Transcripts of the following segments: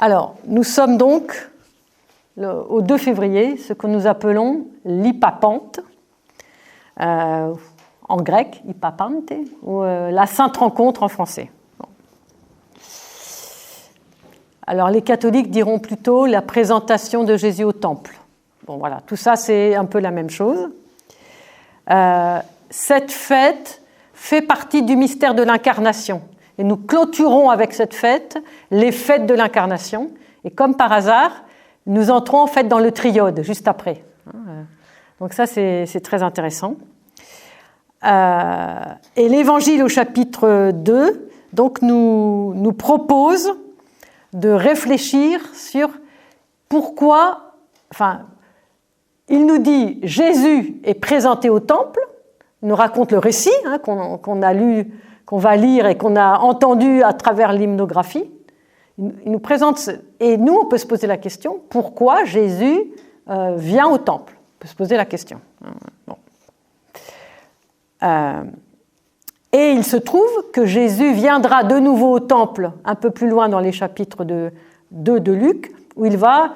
Alors, nous sommes donc au 2 février, ce que nous appelons l'Hypapante, en grec, Hypapante, ou la Sainte Rencontre en français. Bon. Alors, les catholiques diront plutôt la présentation de Jésus au temple. Bon, voilà, tout ça, c'est un peu la même chose. Cette fête fait partie du mystère de l'incarnation. Et nous clôturons avec cette fête les fêtes de l'incarnation. Et comme par hasard, nous entrons en fait dans le triode juste après. Donc ça, c'est très intéressant. Et l'Évangile au chapitre 2 donc nous propose de réfléchir sur pourquoi... Enfin, il nous dit Jésus est présenté au temple, il nous raconte le récit qu'on a lu, qu'on va lire et qu'on a entendu à travers l'hymnographie. Il nous présente, et nous, on peut se poser la question, pourquoi Jésus vient au temple ? On peut se poser la question. Bon. Et il se trouve que Jésus viendra de nouveau au temple, un peu plus loin dans les chapitres 2 de Luc, où il va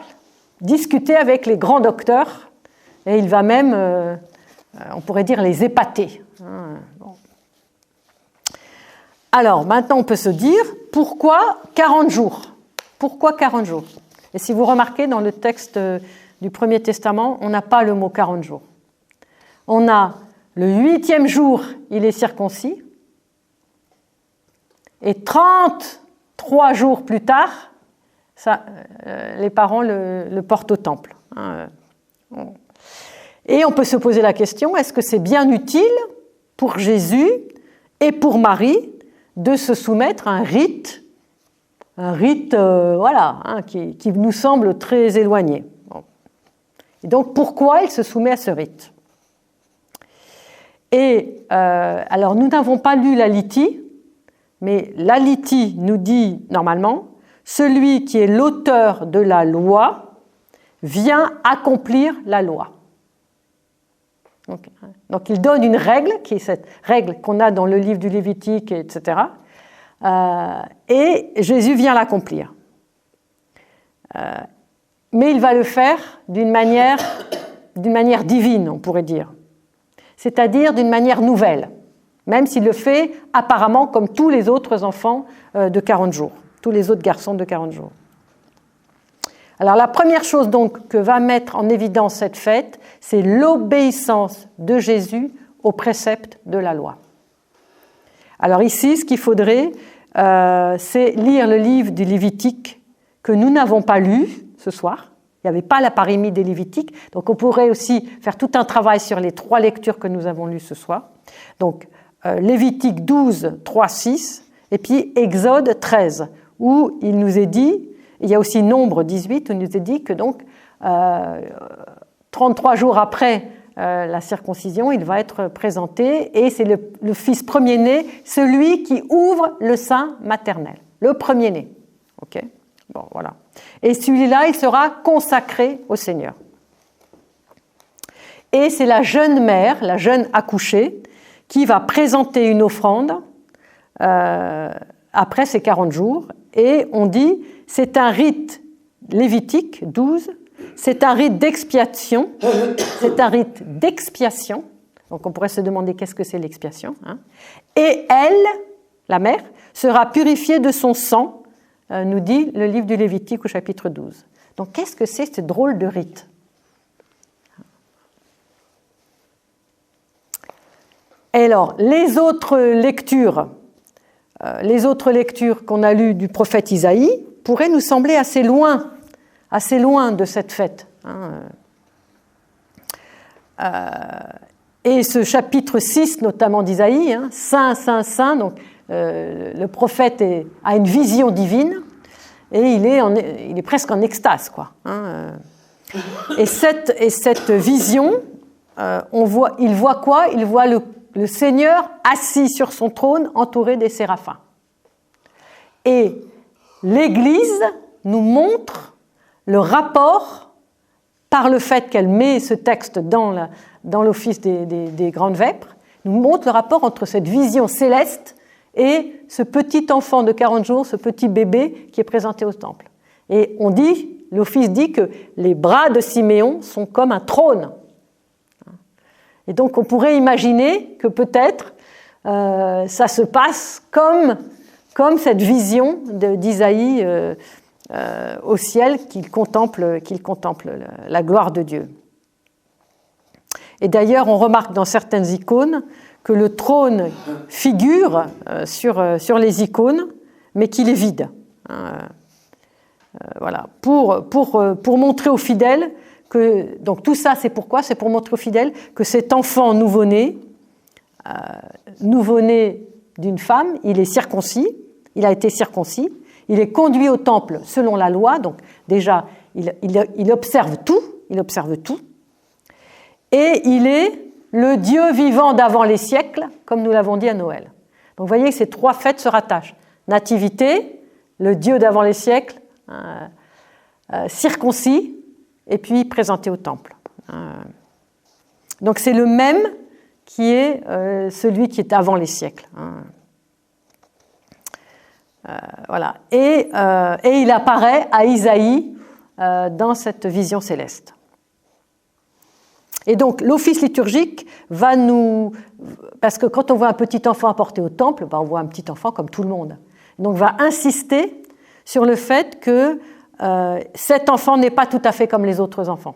discuter avec les grands docteurs, et il va même, on pourrait dire, les épater. Bon. Alors, maintenant, on peut se dire, pourquoi 40 jours ? Pourquoi 40 jours ? Et si vous remarquez, dans le texte du Premier Testament, on n'a pas le mot 40 jours. On a le 8e jour, il est circoncis, et 33 jours plus tard, les parents le portent au temple. Et on peut se poser la question, est-ce que c'est bien utile pour Jésus et pour Marie de se soumettre à un rite qui nous semble très éloigné. Bon. Et donc, pourquoi il se soumet à ce rite ? Et alors, nous n'avons pas lu la Litie, mais la Litie nous dit, normalement, celui qui est l'auteur de la vient accomplir la loi. Donc il donne une règle, qui est cette règle qu'on a dans le livre du Lévitique, etc. Et Jésus vient l'accomplir. Mais il va le faire d'une manière divine, on pourrait dire. C'est-à-dire d'une manière nouvelle, même s'il le fait apparemment comme tous les autres enfants de 40 jours, tous les autres garçons de 40 jours. Alors la première chose donc que va mettre en évidence cette fête, c'est l'obéissance de Jésus aux préceptes de la loi. Alors ici, ce qu'il faudrait, c'est lire le livre du Lévitique que nous n'avons pas lu ce soir. Il n'y avait pas la parémie des Lévitiques, donc on pourrait aussi faire tout un travail sur les 3 lectures que nous avons lues ce soir. Donc Lévitique 12, 3, 6, et puis Exode 13, où il nous est dit, il y a aussi Nombre 18, où il nous est dit que donc 33 jours après la circoncision, il va être présenté, et c'est le fils premier-né, celui qui ouvre le sein maternel, le premier-né. Ok ? Bon, voilà. Et celui-là, il sera consacré au Seigneur. Et c'est la jeune mère, la jeune accouchée, qui va présenter une offrande après ces 40 jours. Et on dit, c'est un rite lévitique, 12, c'est un rite d'expiation. C'est un rite d'expiation. Donc on pourrait se demander qu'est-ce que c'est l'expiation. Et elle, la mère, sera purifiée de son sang, nous dit le livre du Lévitique au chapitre 12. Donc qu'est-ce que c'est ce drôle de rite ? Et alors, les autres lectures qu'on a lues du prophète Isaïe pourraient nous sembler assez loin de cette fête. Et ce chapitre 6, notamment d'Isaïe, Saint, Saint, Saint, donc le prophète a une vision divine et il est presque en extase, quoi. Et cette vision, il voit quoi ? Il voit le Seigneur assis sur son trône, entouré des séraphins. Et l'Église nous montre le rapport, par le fait qu'elle met ce texte dans l'office des grandes vêpres, nous montre le rapport entre cette vision céleste et ce petit enfant de 40 jours, ce petit bébé qui est présenté au temple. Et l'Office dit que les bras de Siméon sont comme un trône. Et donc on pourrait imaginer que peut-être ça se passe comme cette vision d'Isaïe au ciel qu'il contemple la gloire de Dieu. Et d'ailleurs, on remarque dans certaines icônes que le trône figure sur les icônes, mais qu'il est vide. Voilà, pour montrer aux fidèles que, donc tout ça, c'est pourquoi? C'est pour montrer aux fidèles que cet enfant nouveau-né d'une femme, il est circoncis, il a été circoncis, il est conduit au temple selon la loi, donc déjà, il observe tout, et il est le Dieu vivant d'avant les siècles, comme nous l'avons dit à Noël. Donc vous voyez que ces trois fêtes se rattachent. Nativité, le Dieu d'avant les siècles, circoncis, et puis présenté au temple. Donc c'est le même qui est celui qui est avant les siècles. Voilà. Et il apparaît à Isaïe dans cette vision céleste. Et donc l'office liturgique va parce que quand on voit un petit enfant apporté au temple, on voit un petit enfant comme tout le monde. Donc va insister sur le fait que cet enfant n'est pas tout à fait comme les autres enfants.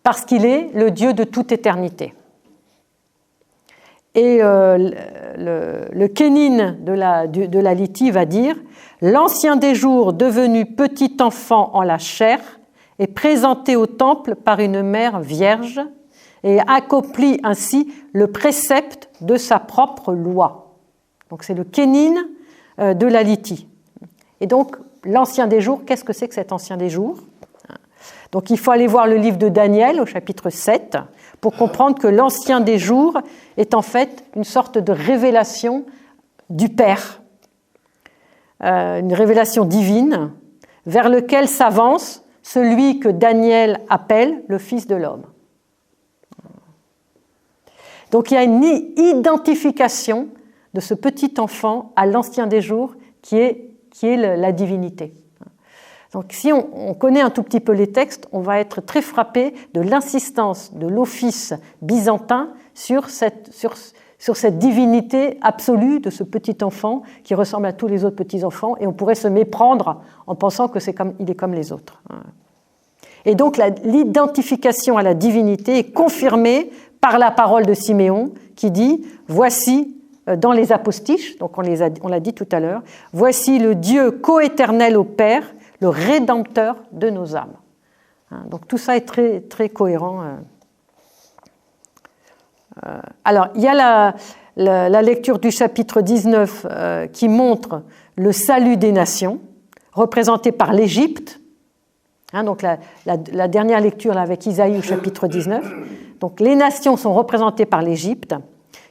Parce qu'il est le Dieu de toute éternité. Et le Kénine de la Lyti va dire « L'ancien des jours, devenu petit enfant en la chair, est présenté au temple par une mère vierge et accomplit ainsi le précepte de sa propre loi. » Donc c'est le Kénine de la Lyti. Et donc, l'ancien des jours, qu'est-ce que c'est que cet ancien des jours? Donc il faut aller voir le livre de Daniel au chapitre 7 pour comprendre que l'ancien des jours est en fait une sorte de révélation du Père, une révélation divine vers lequel s'avance celui que Daniel appelle le Fils de l'homme. Donc il y a une identification de ce petit enfant à l'ancien des jours qui est la divinité. Donc si on connaît un tout petit peu les textes, on va être très frappé de l'insistance de l'office byzantin sur cette divinité absolue de ce petit enfant qui ressemble à tous les autres petits enfants, et on pourrait se méprendre en pensant qu'il est comme les autres. Et donc l'identification à la divinité est confirmée par la parole de Siméon qui dit « Voici dans les apostiches », donc on l'a dit tout à l'heure, « Voici le Dieu coéternel au Père, le Rédempteur de nos âmes. » Donc tout ça est très, très cohérent. Alors, il y a la lecture du chapitre 19 qui montre le salut des nations, représenté par l'Égypte. Donc la dernière lecture là, avec Isaïe au chapitre 19. Donc les nations sont représentées par l'Égypte,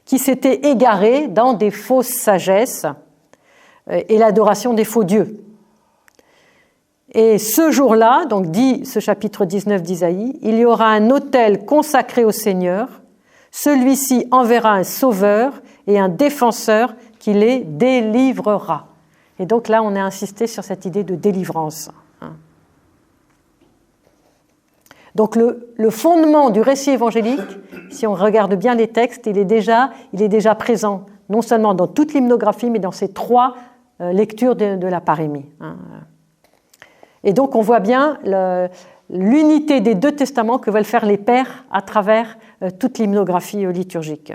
qui s'était égarée dans des fausses sagesses et l'adoration des faux dieux. Et ce jour-là, donc dit ce chapitre 19 d'Isaïe, il y aura un autel consacré au Seigneur, celui-ci enverra un sauveur et un défenseur qui les délivrera. Et donc là, on a insisté sur cette idée de délivrance. Donc le fondement du récit évangélique, si on regarde bien les textes, il est déjà présent, non seulement dans toute l'hymnographie, mais dans ces trois lectures de la parémie. Et donc on voit bien l'unité des deux testaments que veulent faire les pères à travers toute l'hymnographie liturgique.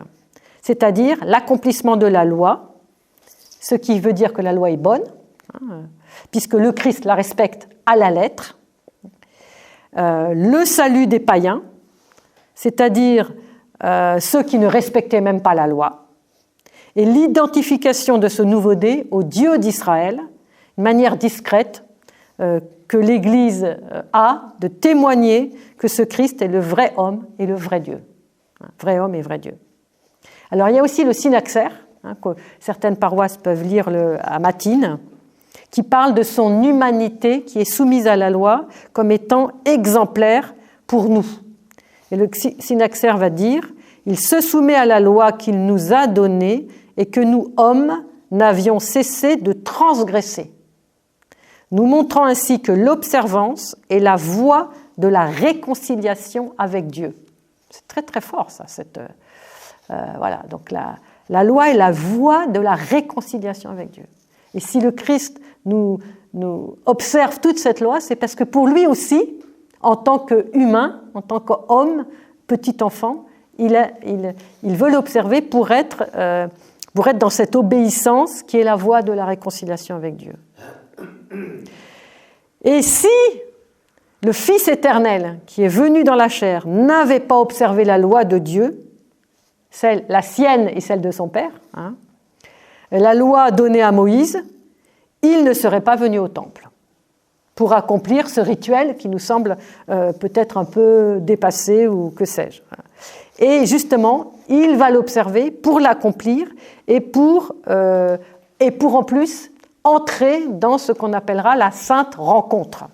C'est-à-dire l'accomplissement de la loi, ce qui veut dire que la loi est bonne, puisque le Christ la respecte à la lettre, le salut des païens, c'est-à-dire ceux qui ne respectaient même pas la loi, et l'identification de ce nouveau-né au Dieu d'Israël, une manière discrète que l'Église a de témoigner que ce Christ est le vrai homme et le vrai Dieu. Vrai homme et vrai Dieu. Alors il y a aussi le synaxaire, que certaines paroisses peuvent lire à Matines, qui parle de son humanité qui est soumise à la loi comme étant exemplaire pour nous. Et le synaxaire va dire « Il se soumet à la loi qu'il nous a donnée et que nous, hommes, n'avions cessé de transgresser. nous montrant ainsi que l'observance est la voie de la réconciliation avec Dieu. C'est très très fort ça. Voilà, donc la loi est la voie de la réconciliation avec Dieu. Et si le Christ nous observe toute cette loi, c'est parce que pour lui aussi, en tant qu'humain, en tant qu'homme, petit enfant, il veut l'observer pour être dans cette obéissance qui est la voie de la réconciliation avec Dieu. Et si le Fils éternel, qui est venu dans la chair, n'avait pas observé la loi de Dieu, la sienne et celle de son Père, la loi donnée à Moïse, il ne serait pas venu au temple pour accomplir ce rituel qui nous semble peut-être un peu dépassé ou que sais-je. Et justement, il va l'observer pour l'accomplir et pour en plus entrer dans ce qu'on appellera la sainte rencontre.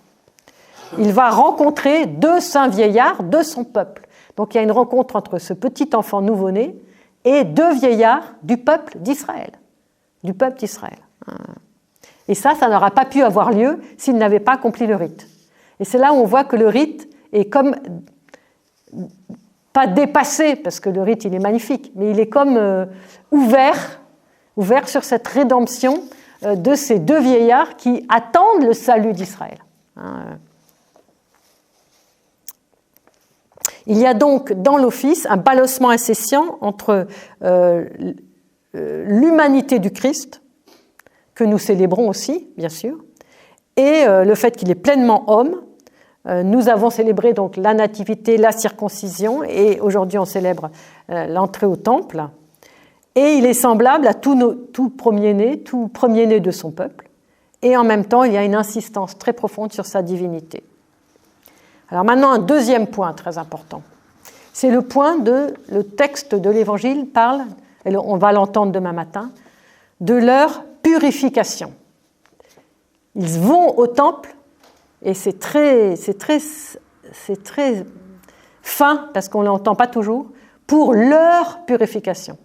Il va rencontrer 2 saints vieillards de son peuple. Donc il y a une rencontre entre ce petit enfant nouveau-né et 2 vieillards du peuple d'Israël. Et ça n'aurait pas pu avoir lieu s'il n'avait pas accompli le rite. Et c'est là où on voit que le rite est comme, pas dépassé, parce que le rite il est magnifique, mais il est comme ouvert sur cette rédemption de ces 2 vieillards qui attendent le salut d'Israël. Il y a donc dans l'office un balancement incessant entre l'humanité du Christ, que nous célébrons aussi, bien sûr, et le fait qu'il est pleinement homme. Nous avons célébré donc la nativité, la circoncision, et aujourd'hui on célèbre l'entrée au temple. Et il est semblable à tout premier-né de son peuple. Et en même temps, il y a une insistance très profonde sur sa divinité. Alors maintenant, un deuxième point très important. C'est le texte de l'Évangile parle, et on va l'entendre demain matin, de leur purification. Ils vont au temple, et c'est très fin, parce qu'on ne l'entend pas toujours, pour leur purification.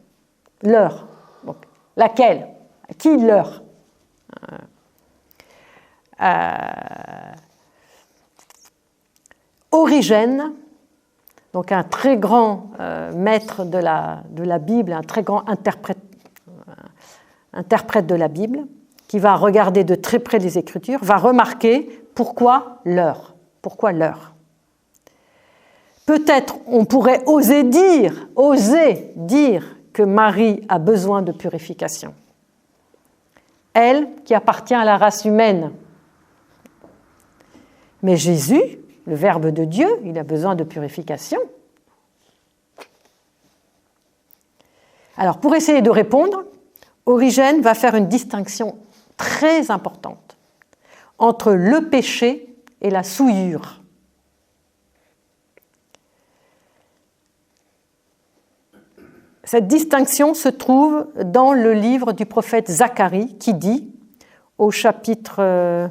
Leur. Donc, laquelle ? Qui leur ? Origène, donc un très grand maître de la Bible, un très grand interprète de la Bible, qui va regarder de très près les Écritures, va remarquer pourquoi leur. Peut-être on pourrait oser dire que Marie a besoin de purification. Elle qui appartient à la race humaine. Mais Jésus, le Verbe de Dieu, il a besoin de purification. Alors, pour essayer de répondre, Origène va faire une distinction très importante entre le péché et la souillure. Cette distinction se trouve dans le livre du prophète Zacharie qui dit, au chapitre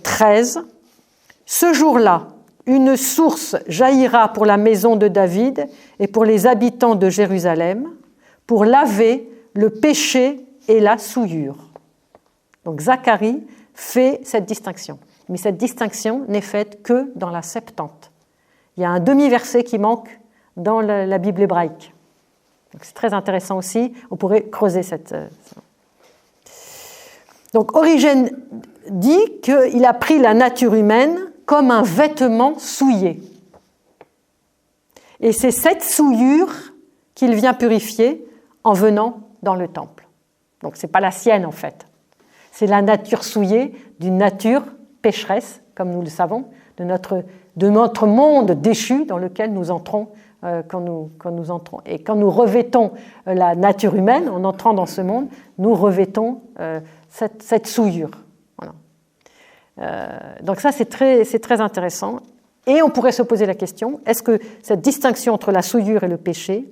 13, « Ce jour-là, une source jaillira pour la maison de David et pour les habitants de Jérusalem, pour laver le péché et la souillure. » Donc Zacharie fait cette distinction. Mais cette distinction n'est faite que dans la Septante. Il y a un demi-verset qui manque dans la Bible hébraïque. Donc c'est très intéressant aussi. On pourrait creuser cette... Donc Origène dit qu'il a pris la nature humaine comme un vêtement souillé. Et c'est cette souillure qu'il vient purifier en venant dans le temple. Donc ce n'est pas la sienne en fait. C'est la nature souillée d'une nature pécheresse, comme nous le savons, de notre monde déchu dans lequel nous entrons quand nous entrons. Et quand nous revêtons la nature humaine, en entrant dans ce monde, nous revêtons cette souillure. Voilà. Donc ça, c'est très intéressant. Et on pourrait se poser la question, est-ce que cette distinction entre la souillure et le péché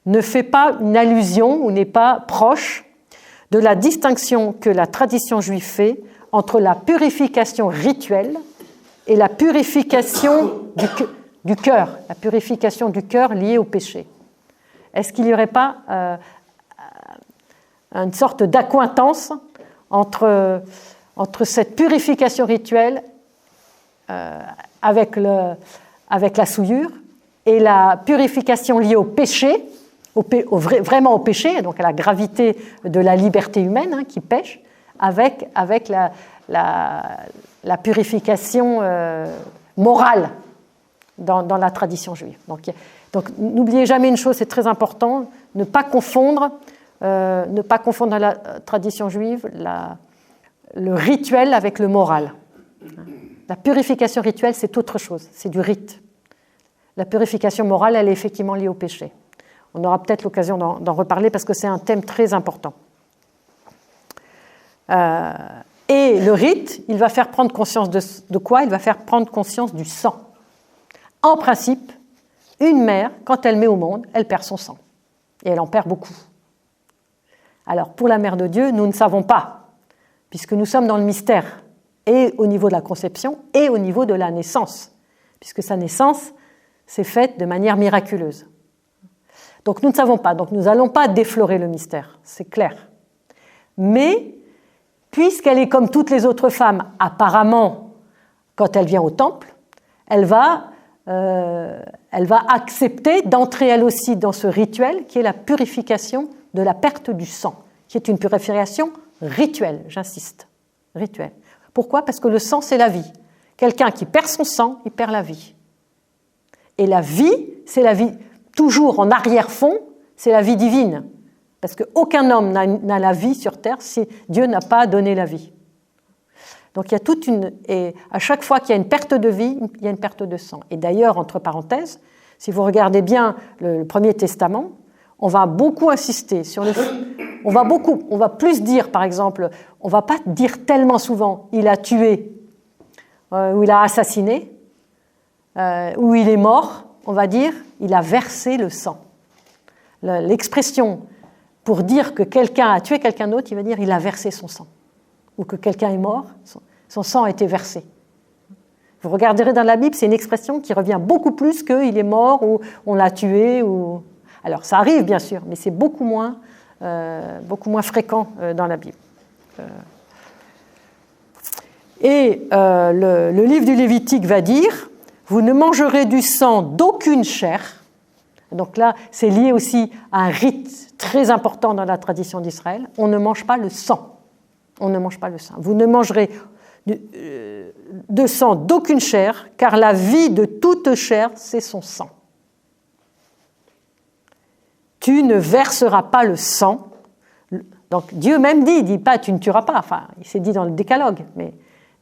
ne fait pas une allusion ou n'est pas proche de la distinction que la tradition juive fait entre la purification rituelle et la purification du cœur, la purification du cœur liée au péché. Est-ce qu'il n'y aurait pas une sorte d'accointance entre cette purification rituelle avec la souillure et la purification liée au péché, vraiment au péché, donc à la gravité de la liberté humaine qui pêche, avec la purification morale dans la tradition juive. Donc n'oubliez jamais une chose, c'est très important, ne pas confondre dans la tradition juive le rituel avec le moral. La purification rituelle, c'est autre chose, c'est du rite. La purification morale, elle est effectivement liée au péché. On aura peut-être l'occasion d'en reparler parce que c'est un thème très important. Et le rite, il va faire prendre conscience de quoi ? Il va faire prendre conscience du sang. En principe, une mère, quand elle met au monde, elle perd son sang. Et elle en perd beaucoup. Alors, pour la Mère de Dieu, nous ne savons pas, puisque nous sommes dans le mystère, et au niveau de la conception, et au niveau de la naissance, puisque sa naissance s'est faite de manière miraculeuse. Donc, nous ne savons pas. Donc, nous n'allons pas déflorer le mystère, c'est clair. Mais, puisqu'elle est comme toutes les autres femmes, apparemment, quand elle vient au temple, elle va accepter d'entrer elle aussi dans ce rituel qui est la purification de la perte du sang, qui est une purification rituelle, j'insiste, rituelle. Pourquoi ? Parce que le sang, c'est la vie. Quelqu'un qui perd son sang, il perd la vie. Et la vie, c'est la vie, toujours en arrière-fond, c'est la vie divine. Parce qu'aucun homme n'a la vie sur terre si Dieu n'a pas donné la vie. Donc il y a et à chaque fois qu'il y a une perte de vie, il y a une perte de sang. Et d'ailleurs, entre parenthèses, si vous regardez bien le Premier Testament, on va beaucoup insister sur on va plus dire, par exemple, on va pas dire tellement souvent, il a tué, ou il a assassiné, ou il est mort, on va dire, il a versé le sang. L'expression pour dire que quelqu'un a tué quelqu'un d'autre, il va dire il a versé son sang. Ou que quelqu'un est mort, son sang a été versé. Vous regarderez dans la Bible, c'est une expression qui revient beaucoup plus qu'il est mort ou on l'a tué. Alors ça arrive bien sûr, mais c'est beaucoup moins fréquent dans la Bible. Le livre du Lévitique va dire « Vous ne mangerez du sang d'aucune chair ». Donc là, c'est lié aussi à un rite très important dans la tradition d'Israël. On ne mange pas le sang. On ne mange pas le sang. Vous ne mangerez de sang d'aucune chair, car la vie de toute chair, c'est son sang. Tu ne verseras pas le sang. Donc Dieu même il dit pas tu ne tueras pas. Enfin, il s'est dit dans le Décalogue, mais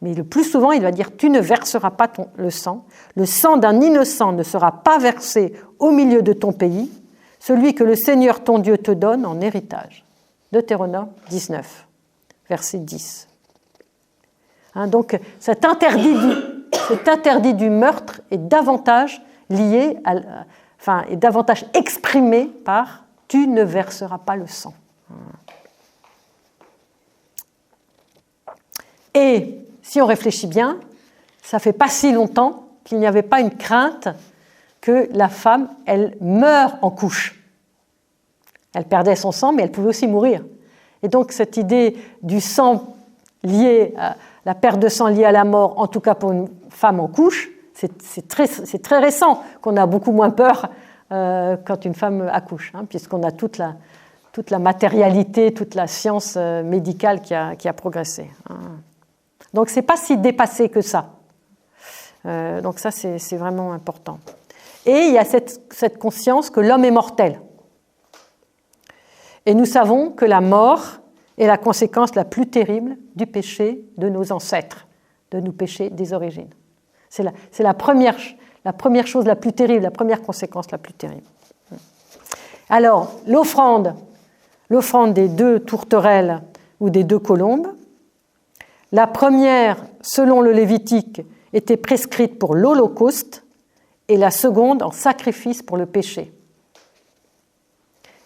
le plus souvent, il va dire tu ne verseras pas le sang. Le sang d'un innocent ne sera pas versé au milieu de ton pays, celui que le Seigneur ton Dieu te donne en héritage. Deutéronome 19. Verset 10. Donc cet interdit du meurtre est davantage lié est davantage exprimé par « tu ne verseras pas le sang ». Et si on réfléchit bien, ça ne fait pas si longtemps qu'il n'y avait pas une crainte que la femme, elle meure en couche. Elle perdait son sang, mais elle pouvait aussi mourir. Et donc cette idée du sang lié à la perte de sang liée à la mort, en tout cas pour une femme en couche, c'est très récent qu'on a beaucoup moins peur quand une femme accouche, puisqu'on a toute la matérialité, toute la science médicale qui a progressé. Donc c'est pas si dépassé que ça. Donc ça c'est vraiment important. Et il y a cette conscience que l'homme est mortel. Et nous savons que la mort est la conséquence la plus terrible du péché de nos ancêtres, de nos péchés des origines. C'est la première chose la plus terrible, la première conséquence la plus terrible. Alors, l'offrande des 2 tourterelles ou des 2 colombes, la première, selon le Lévitique, était prescrite pour l'Holocauste et la seconde en sacrifice pour le péché.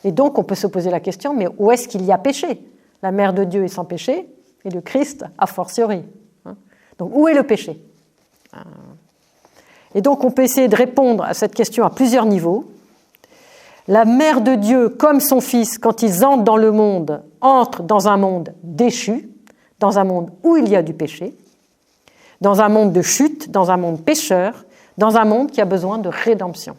Et donc, on peut se poser la question, mais où est-ce qu'il y a péché ? La Mère de Dieu est sans péché, et le Christ a fortiori. Donc, où est le péché ? Et donc, on peut essayer de répondre à cette question à plusieurs niveaux. La Mère de Dieu, comme son Fils, quand ils entrent dans le monde, entrent dans un monde déchu, dans un monde où il y a du péché, dans un monde de chute, dans un monde pécheur, dans un monde qui a besoin de rédemption.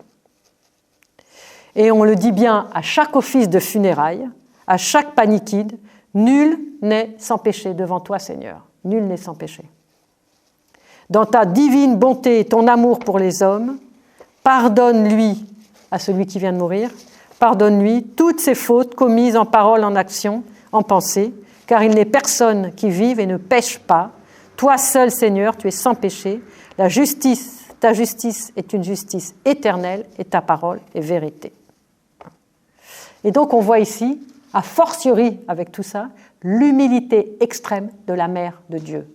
Et on le dit bien à chaque office de funérailles, à chaque paniquide, nul n'est sans péché devant toi, Seigneur. Nul n'est sans péché. Dans ta divine bonté et ton amour pour les hommes, pardonne-lui, à celui qui vient de mourir, pardonne-lui toutes ses fautes commises en parole, en action, en pensée, car il n'est personne qui vive et ne pêche pas. Toi seul, Seigneur, tu es sans péché. Ta justice est une justice éternelle et ta parole est vérité. Et donc on voit ici, a fortiori avec tout ça, l'humilité extrême de la mère de Dieu.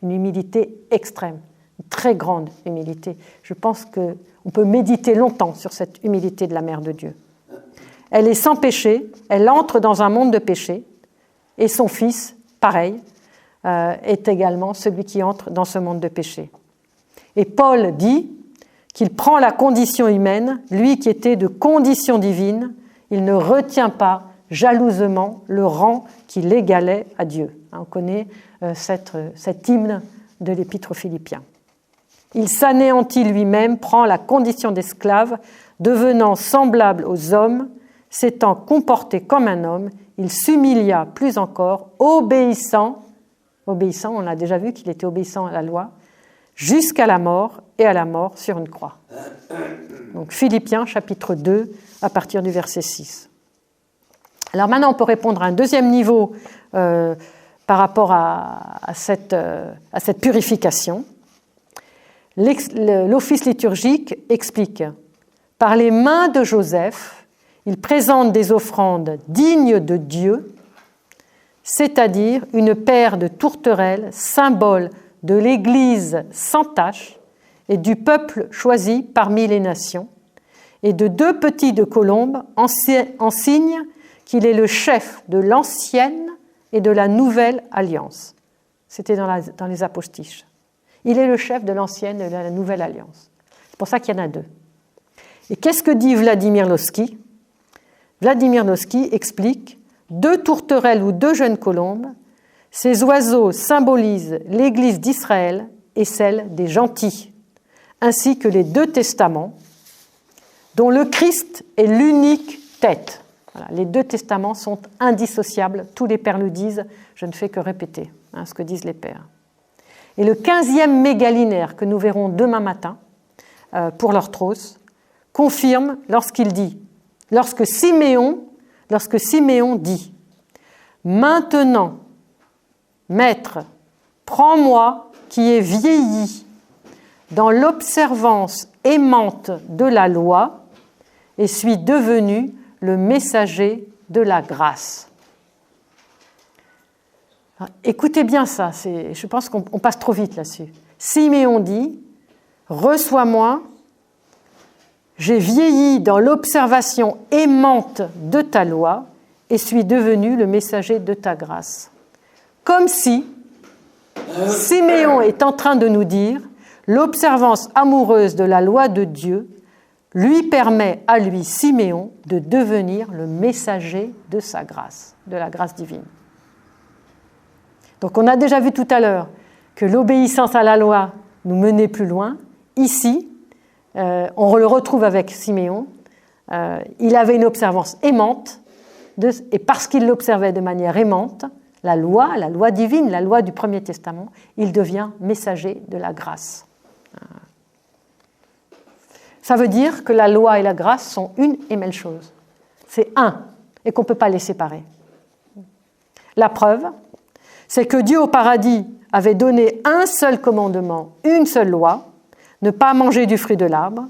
Une humilité extrême, une très grande humilité. Je pense qu'on peut méditer longtemps sur cette humilité de la mère de Dieu. Elle est sans péché, elle entre dans un monde de péché, et son fils, pareil, est également celui qui entre dans ce monde de péché. Et Paul dit qu'il prend la condition humaine, lui qui était de condition divine, il ne retient pas jalousement le rang qui l'égalait à Dieu. On connaît cet hymne de l'Épître aux Philippiens. Il s'anéantit lui-même, prend la condition d'esclave, devenant semblable aux hommes, s'étant comporté comme un homme, il s'humilia plus encore, obéissant, on l'a déjà vu qu'il était obéissant à la loi, jusqu'à la mort et à la mort sur une croix. Donc Philippiens chapitre 2 à partir du verset 6. Alors maintenant on peut répondre à un deuxième niveau par rapport à cette purification. L'office liturgique explique « Par les mains de Joseph, il présente des offrandes dignes de Dieu, c'est-à-dire une paire de tourterelles, symbole de l'Église sans tache et du peuple choisi parmi les nations, et de 2 petits de colombe en signe qu'il est le chef de l'ancienne et de la nouvelle alliance. » C'était dans les apostiches. Il est le chef de l'ancienne et de la nouvelle alliance. C'est pour ça qu'il y en a 2. Et qu'est-ce que dit Vladimir Lossky ? Vladimir Lossky explique 2 tourterelles ou 2 jeunes colombes, ces oiseaux symbolisent l'Église d'Israël et celle des gentils, ainsi que les 2 testaments, dont le Christ est l'unique tête. Voilà, les 2 testaments sont indissociables, tous les pères le disent, je ne fais que répéter ce que disent les pères. Et le 15e mégalinéaire que nous verrons demain matin pour l'Orthros confirme lorsque Siméon dit « Maintenant, Maître, prends-moi qui ai vieilli dans l'observance aimante de la loi et suis devenu le messager de la grâce. » Écoutez bien ça, je pense qu'on passe trop vite là-dessus. Siméon dit « Reçois-moi, j'ai vieilli dans l'observation aimante de ta loi et suis devenu le messager de ta grâce. » Comme si Siméon est en train de nous dire l'observance amoureuse de la loi de Dieu lui permet à lui, Siméon, de devenir le messager de sa grâce, de la grâce divine. Donc on a déjà vu tout à l'heure que l'obéissance à la loi nous menait plus loin. Ici, on le retrouve avec Siméon. Il avait une observance aimante, et parce qu'il l'observait de manière aimante, la loi divine, la loi du Premier Testament, il devient messager de la grâce. Ça veut dire que la loi et la grâce sont une et même chose. C'est un, et qu'on ne peut pas les séparer. La preuve, c'est que Dieu au paradis avait donné un seul commandement, une seule loi, ne pas manger du fruit de l'arbre,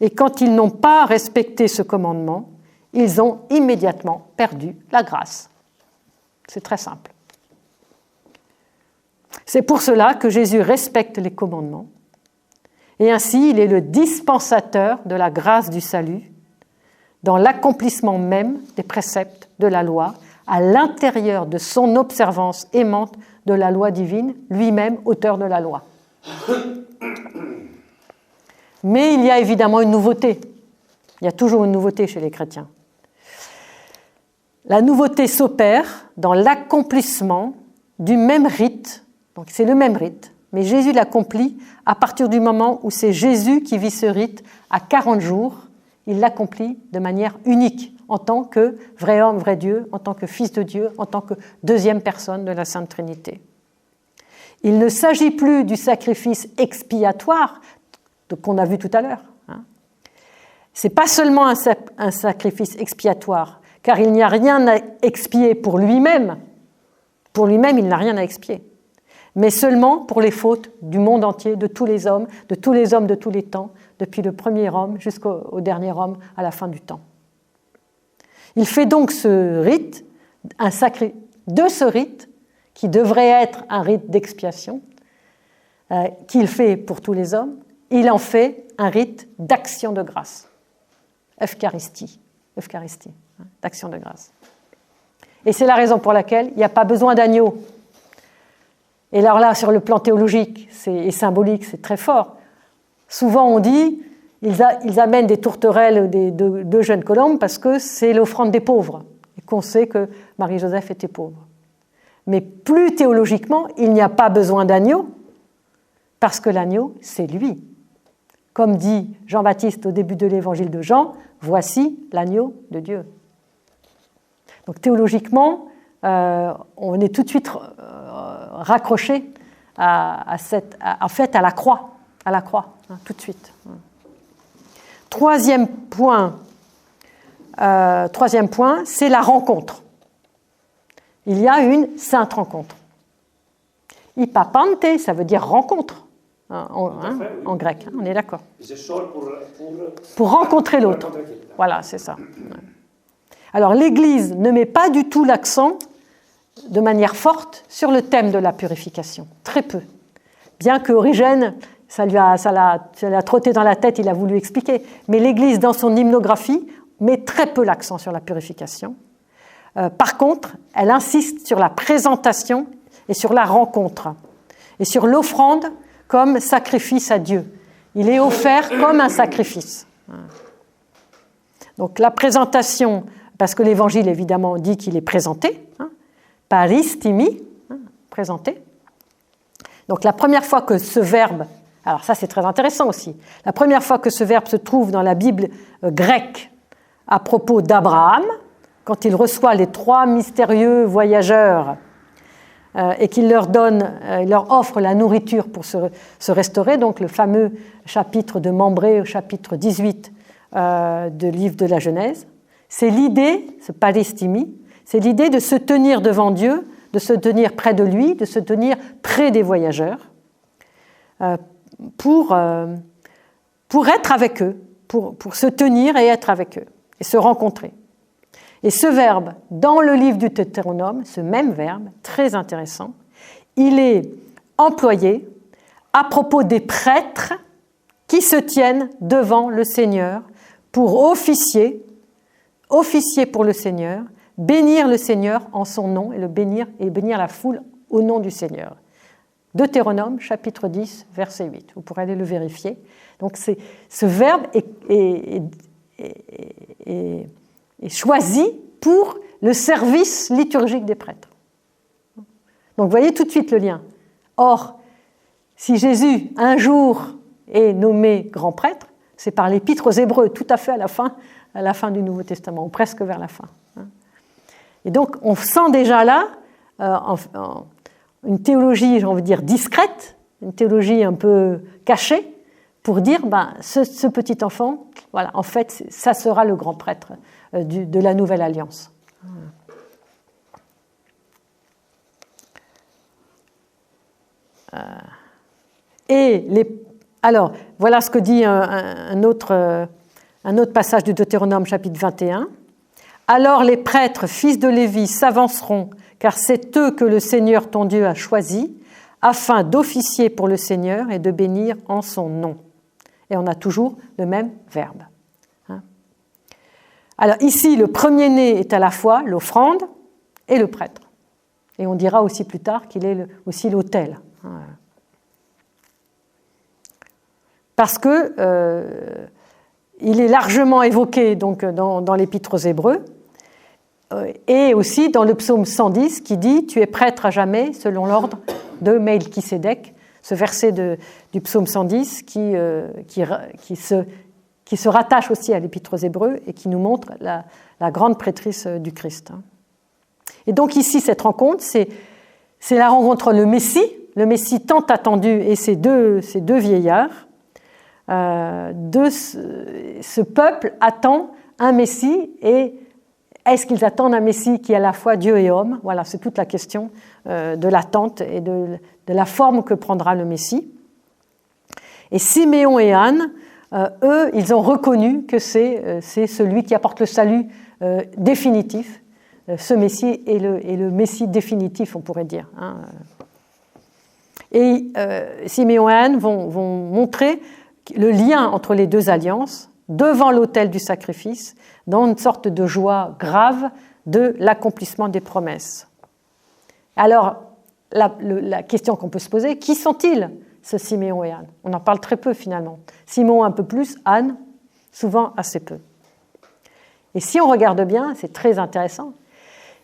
et quand ils n'ont pas respecté ce commandement, ils ont immédiatement perdu la grâce. C'est très simple. C'est pour cela que Jésus respecte les commandements, et ainsi il est le dispensateur de la grâce du salut, dans l'accomplissement même des préceptes de la loi, à l'intérieur de son observance aimante de la loi divine, lui-même auteur de la loi. Mais il y a évidemment une nouveauté. Il y a toujours une nouveauté chez les chrétiens. La nouveauté s'opère dans l'accomplissement du même rite, donc c'est le même rite, mais Jésus l'accomplit à partir du moment où c'est Jésus qui vit ce rite à 40 jours. Il l'accomplit de manière unique, en tant que vrai homme, vrai Dieu, en tant que Fils de Dieu, en tant que deuxième personne de la Sainte Trinité. Il ne s'agit plus du sacrifice expiatoire qu'on a vu tout à l'heure. Ce n'est pas seulement un sacrifice expiatoire, car il n'y a rien à expier pour lui-même. Pour lui-même, il n'a rien à expier. Mais seulement pour les fautes du monde entier, de tous les hommes de tous les temps, depuis le premier homme jusqu'au dernier homme à la fin du temps. Il fait donc ce rite, de ce rite, qui devrait être un rite d'expiation, qu'il fait pour tous les hommes, il en fait un rite d'action de grâce. Eucharistie, d'action de grâce. Et c'est la raison pour laquelle il n'y a pas besoin d'agneau. Et alors là, sur le plan théologique et symbolique, c'est très fort. Souvent on dit, ils amènent des tourterelles, deux jeunes colombes, parce que c'est l'offrande des pauvres, et qu'on sait que Marie-Joseph était pauvre. Mais plus théologiquement, il n'y a pas besoin d'agneau, parce que l'agneau, c'est lui. Comme dit Jean-Baptiste au début de l'évangile de Jean, voici l'agneau de Dieu. Donc théologiquement, on est tout de suite raccroché à la croix, tout de suite. Troisième point, c'est la rencontre. Il y a une sainte rencontre. Hypapante, ça veut dire rencontre. En grec, on est d'accord. Pour rencontrer l'autre. Voilà, c'est ça. Alors l'Église ne met pas du tout l'accent de manière forte sur le thème de la purification, très peu. Bien que Origène, ça l'a trotté dans la tête, il a voulu expliquer. Mais l'Église, dans son hymnographie, met très peu l'accent sur la purification. Par contre, elle insiste sur la présentation et sur la rencontre, et sur l'offrande comme sacrifice à Dieu. Il est offert comme un sacrifice. Donc la présentation, parce que l'Évangile évidemment dit qu'il est présenté, paristimi, présenté. Donc la première fois que ce verbe, alors ça c'est très intéressant aussi, la première fois que ce verbe se trouve dans la Bible grecque à propos d'Abraham, quand il reçoit les 3 mystérieux voyageurs et qu'il leur offre la nourriture pour se restaurer, donc le fameux chapitre de Mambré au chapitre 18 du livre de la Genèse, c'est l'idée, ce paristimi, c'est l'idée de se tenir devant Dieu, de se tenir près de lui, de se tenir près des voyageurs, pour être avec eux, pour se tenir et être avec eux, et se rencontrer. Et ce verbe, dans le livre du Deutéronome, ce même verbe, très intéressant, il est employé à propos des prêtres qui se tiennent devant le Seigneur pour officier pour le Seigneur, bénir le Seigneur en son nom et bénir la foule au nom du Seigneur. Deutéronome, chapitre 10, verset 8. Vous pourrez aller le vérifier. Donc ce verbe est choisi pour le service liturgique des prêtres. Donc vous voyez tout de suite le lien. Or, si Jésus, un jour, est nommé grand prêtre, c'est par l'Épître aux Hébreux, tout à fait à la fin du Nouveau Testament, ou presque vers la fin. Et donc, on sent déjà là une théologie, j'ai envie de dire, discrète, une théologie un peu cachée, pour dire, ce petit enfant, voilà, en fait, ça sera le grand prêtre de la Nouvelle Alliance. Alors, voilà ce que dit un autre passage du Deutéronome, chapitre 21. « Alors les prêtres, fils de Lévi, s'avanceront, car c'est eux que le Seigneur ton Dieu a choisis, afin d'officier pour le Seigneur et de bénir en son nom. » Et on a toujours le même verbe. Alors ici, le premier-né est à la fois l'offrande et le prêtre. Et on dira aussi plus tard qu'il est aussi l'autel. Parce que il est largement évoqué donc, dans l'Épître aux Hébreux, et aussi dans le psaume 110 qui dit « Tu es prêtre à jamais selon l'ordre de Melchisédek », ce verset du psaume 110 qui se rattache aussi à l'Épître aux Hébreux et qui nous montre la grande prêtrise du Christ. Et donc ici, cette rencontre, c'est la rencontre entre le Messie tant attendu et ces deux vieillards. Ce peuple attend un Messie, et est-ce qu'ils attendent un Messie qui est à la fois Dieu et homme? Voilà, c'est toute la question de l'attente et de la forme que prendra le Messie. Et Siméon et Anne, eux, ils ont reconnu que c'est celui qui apporte le salut définitif. Ce Messie est le Messie définitif, on pourrait dire. Et Siméon et Anne vont montrer le lien entre les deux alliances devant l'autel du sacrifice, dans une sorte de joie grave de l'accomplissement des promesses. Alors, la question qu'on peut se poser, qui sont-ils, ce Siméon et Anne? On en parle très peu finalement. Simon un peu plus, Anne souvent assez peu. Et si on regarde bien, c'est très intéressant.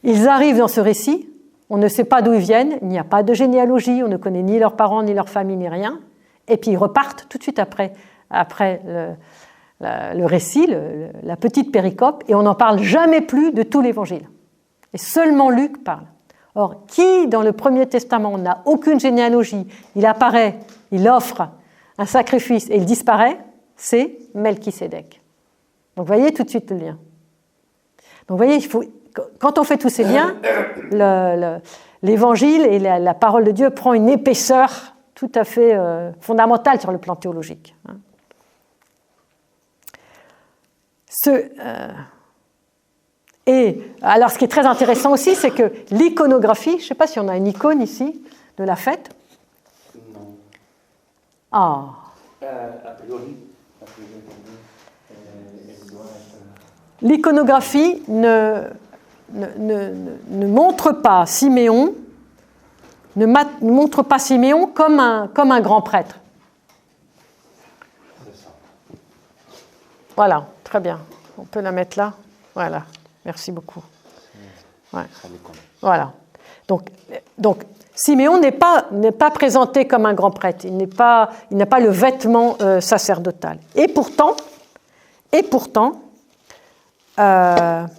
Ils arrivent dans ce récit, on ne sait pas d'où ils viennent, il n'y a pas de généalogie, on ne connaît ni leurs parents, ni leur famille, ni rien. Et puis ils repartent tout de suite après le récit, la petite péricope, et on n'en parle jamais plus de tout l'Évangile. Et seulement Luc parle. Or, qui dans le Premier Testament n'a aucune généalogie, il apparaît, il offre un sacrifice et il disparaît, c'est Melchisédek. Donc vous voyez tout de suite le lien. Donc vous voyez, quand on fait tous ces liens, l'Évangile et la parole de Dieu prend une épaisseur tout à fait fondamentale sur le plan théologique. Et alors, ce qui est très intéressant aussi, c'est que l'iconographie, je ne sais pas si on a une icône ici de la fête. Non. Ah. A priori, L'iconographie ne montre pas Siméon, montre pas Siméon comme un grand prêtre. Voilà, très bien. On peut la mettre là. Voilà, merci beaucoup. Ouais. Voilà. Donc Siméon n'est pas présenté comme un grand prêtre. Il n'a pas le vêtement sacerdotal. Et pourtant, il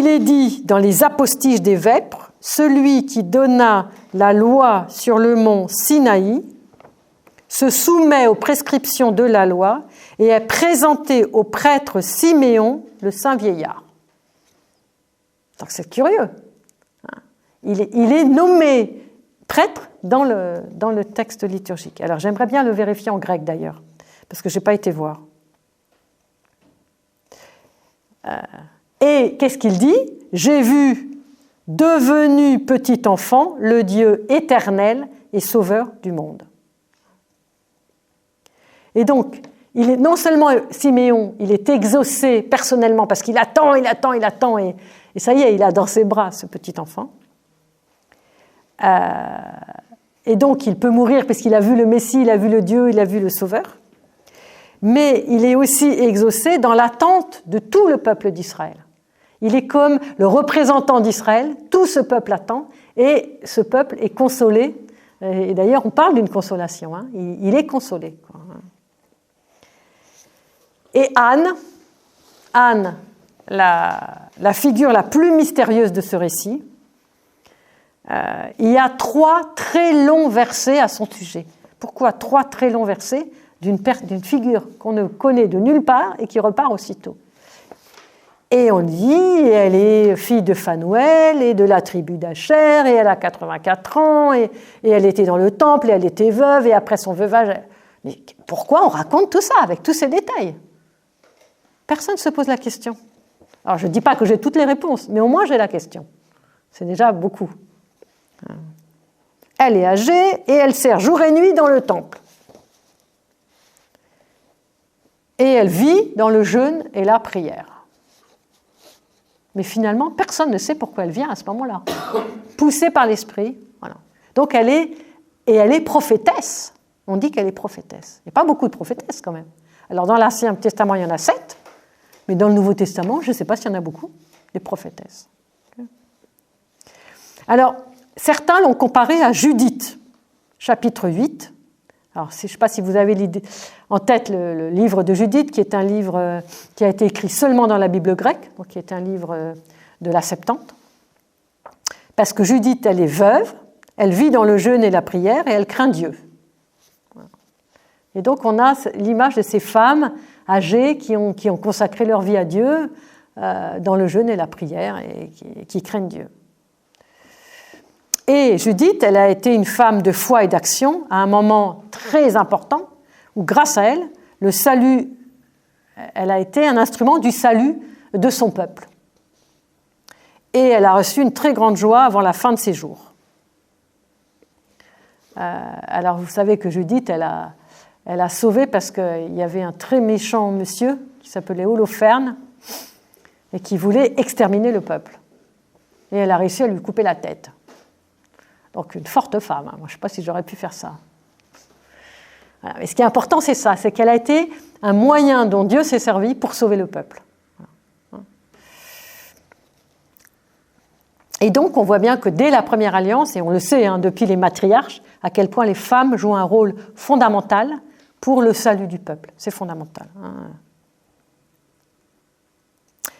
est dit dans les Apostiches des Vêpres, celui qui donna la loi sur le mont Sinaï se soumet aux prescriptions de la loi et est présenté au prêtre Siméon, le saint vieillard. Donc c'est curieux. Il est nommé prêtre dans le texte liturgique. Alors j'aimerais bien le vérifier en grec d'ailleurs, parce que je n'ai pas été voir. Et qu'est-ce qu'il dit? J'ai vu, devenu petit enfant, le Dieu éternel et sauveur du monde. Et donc, non seulement Siméon, il est exaucé personnellement parce qu'il attend, et ça y est, il a dans ses bras ce petit enfant. Et donc, il peut mourir parce qu'il a vu le Messie, il a vu le Dieu, il a vu le Sauveur. Mais il est aussi exaucé dans l'attente de tout le peuple d'Israël. Il est comme le représentant d'Israël, tout ce peuple attend, et ce peuple est consolé. Et d'ailleurs, on parle d'une consolation, il est consolé. Et Anne, la figure la plus mystérieuse de ce récit, il y a 3 très longs versets à son sujet. Pourquoi 3 très longs versets d'une figure qu'on ne connaît de nulle part et qui repart aussitôt? Et on dit, elle est fille de Phanuel et de la tribu d'Acher, et elle a 84 ans, et elle était dans le temple, et elle était veuve, et après son veuvage... Mais pourquoi on raconte tout ça, avec tous ces détails? Personne ne se pose la question. Alors, je ne dis pas que j'ai toutes les réponses, mais au moins j'ai la question. C'est déjà beaucoup. Elle est âgée et elle sert jour et nuit dans le temple. Et elle vit dans le jeûne et la prière. Mais finalement, personne ne sait pourquoi elle vient à ce moment-là. Poussée par l'esprit. Voilà. Donc elle est prophétesse. On dit qu'elle est prophétesse. Il n'y a pas beaucoup de prophétesses quand même. Alors dans l'Ancien Testament, il y en a 7. Mais dans le Nouveau Testament, je ne sais pas s'il y en a beaucoup, des prophétesses. Alors, certains l'ont comparé à Judith, chapitre 8. Alors, je ne sais pas si vous avez en tête le livre de Judith, qui est un livre qui a été écrit seulement dans la Bible grecque, donc qui est un livre de la Septante. Parce que Judith, elle est veuve, elle vit dans le jeûne et la prière, et elle craint Dieu. Et donc, on a l'image de ces femmes âgées qui ont consacré leur vie à Dieu dans le jeûne et la prière, et qui craignent Dieu. Et Judith, elle a été une femme de foi et d'action à un moment très important où, grâce à elle, le salut, elle a été un instrument du salut de son peuple. Et elle a reçu une très grande joie avant la fin de ses jours. Alors, vous savez que Judith, elle a sauvé parce qu'il y avait un très méchant monsieur qui s'appelait Holoferne et qui voulait exterminer le peuple. Et elle a réussi à lui couper la tête. Donc une forte femme. Moi, je ne sais pas si j'aurais pu faire ça. Voilà. Mais ce qui est important, c'est ça, c'est qu'elle a été un moyen dont Dieu s'est servi pour sauver le peuple. Et donc, on voit bien que dès la première alliance, et on le sait depuis les matriarches, à quel point les femmes jouent un rôle fondamental pour le salut du peuple. C'est fondamental.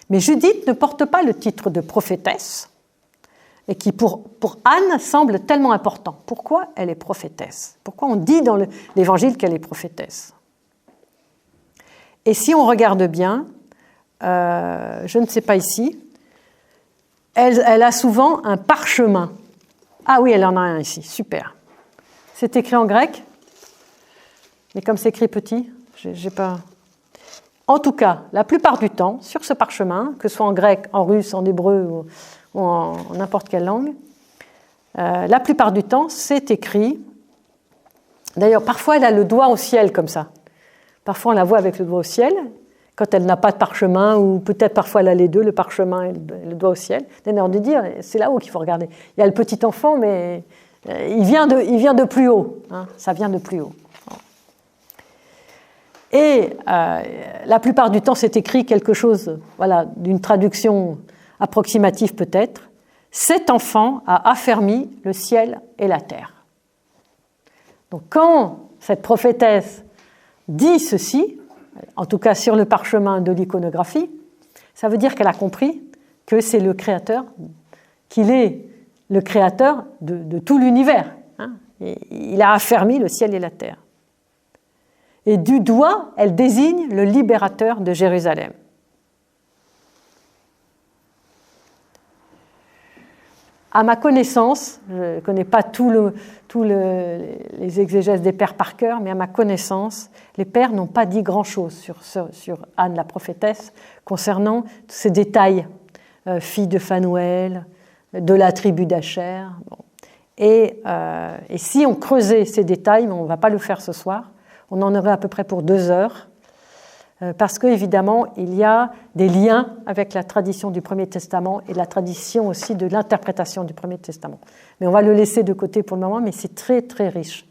Mais Judith ne porte pas le titre de prophétesse, et qui pour Anne semble tellement important. Pourquoi elle est prophétesse? Pourquoi on dit dans l'Évangile qu'elle est prophétesse? Et si on regarde bien, je ne sais pas ici, elle a souvent un parchemin. Ah oui, elle en a un ici, super. C'est écrit en grec, mais comme c'est écrit petit, j'ai pas... En tout cas, la plupart du temps, sur ce parchemin, que ce soit en grec, en russe, en hébreu ou en n'importe quelle langue, la plupart du temps, c'est écrit. D'ailleurs, parfois, elle a le doigt au ciel, comme ça. Parfois, on la voit avec le doigt au ciel, quand elle n'a pas de parchemin, ou peut-être parfois elle a les deux, le parchemin et le doigt au ciel. D'ailleurs, de dire, c'est là-haut qu'il faut regarder. Il y a le petit enfant, mais il vient de plus haut. Ça vient de plus haut. Et la plupart du temps, c'est écrit quelque chose, voilà, d'une traduction approximative peut-être. Cet enfant a affermi le ciel et la terre. Donc quand cette prophétesse dit ceci, en tout cas sur le parchemin de l'iconographie, ça veut dire qu'elle a compris que c'est le Créateur, qu'il est le Créateur de tout l'univers. Et il a affermi le ciel et la terre. Et du doigt, elle désigne le libérateur de Jérusalem. À ma connaissance, je ne connais pas tous les exégèses des pères par cœur, mais à ma connaissance, les pères n'ont pas dit grand-chose sur Anne la prophétesse concernant ces détails, fille de Phanuel, de la tribu d'Acher. Bon. Et si on creusait ces détails, mais on ne va pas le faire ce soir, on en aurait à peu près pour 2 heures, parce qu'évidemment, il y a des liens avec la tradition du Premier Testament et la tradition aussi de l'interprétation du Premier Testament. Mais on va le laisser de côté pour le moment, mais c'est très, très riche.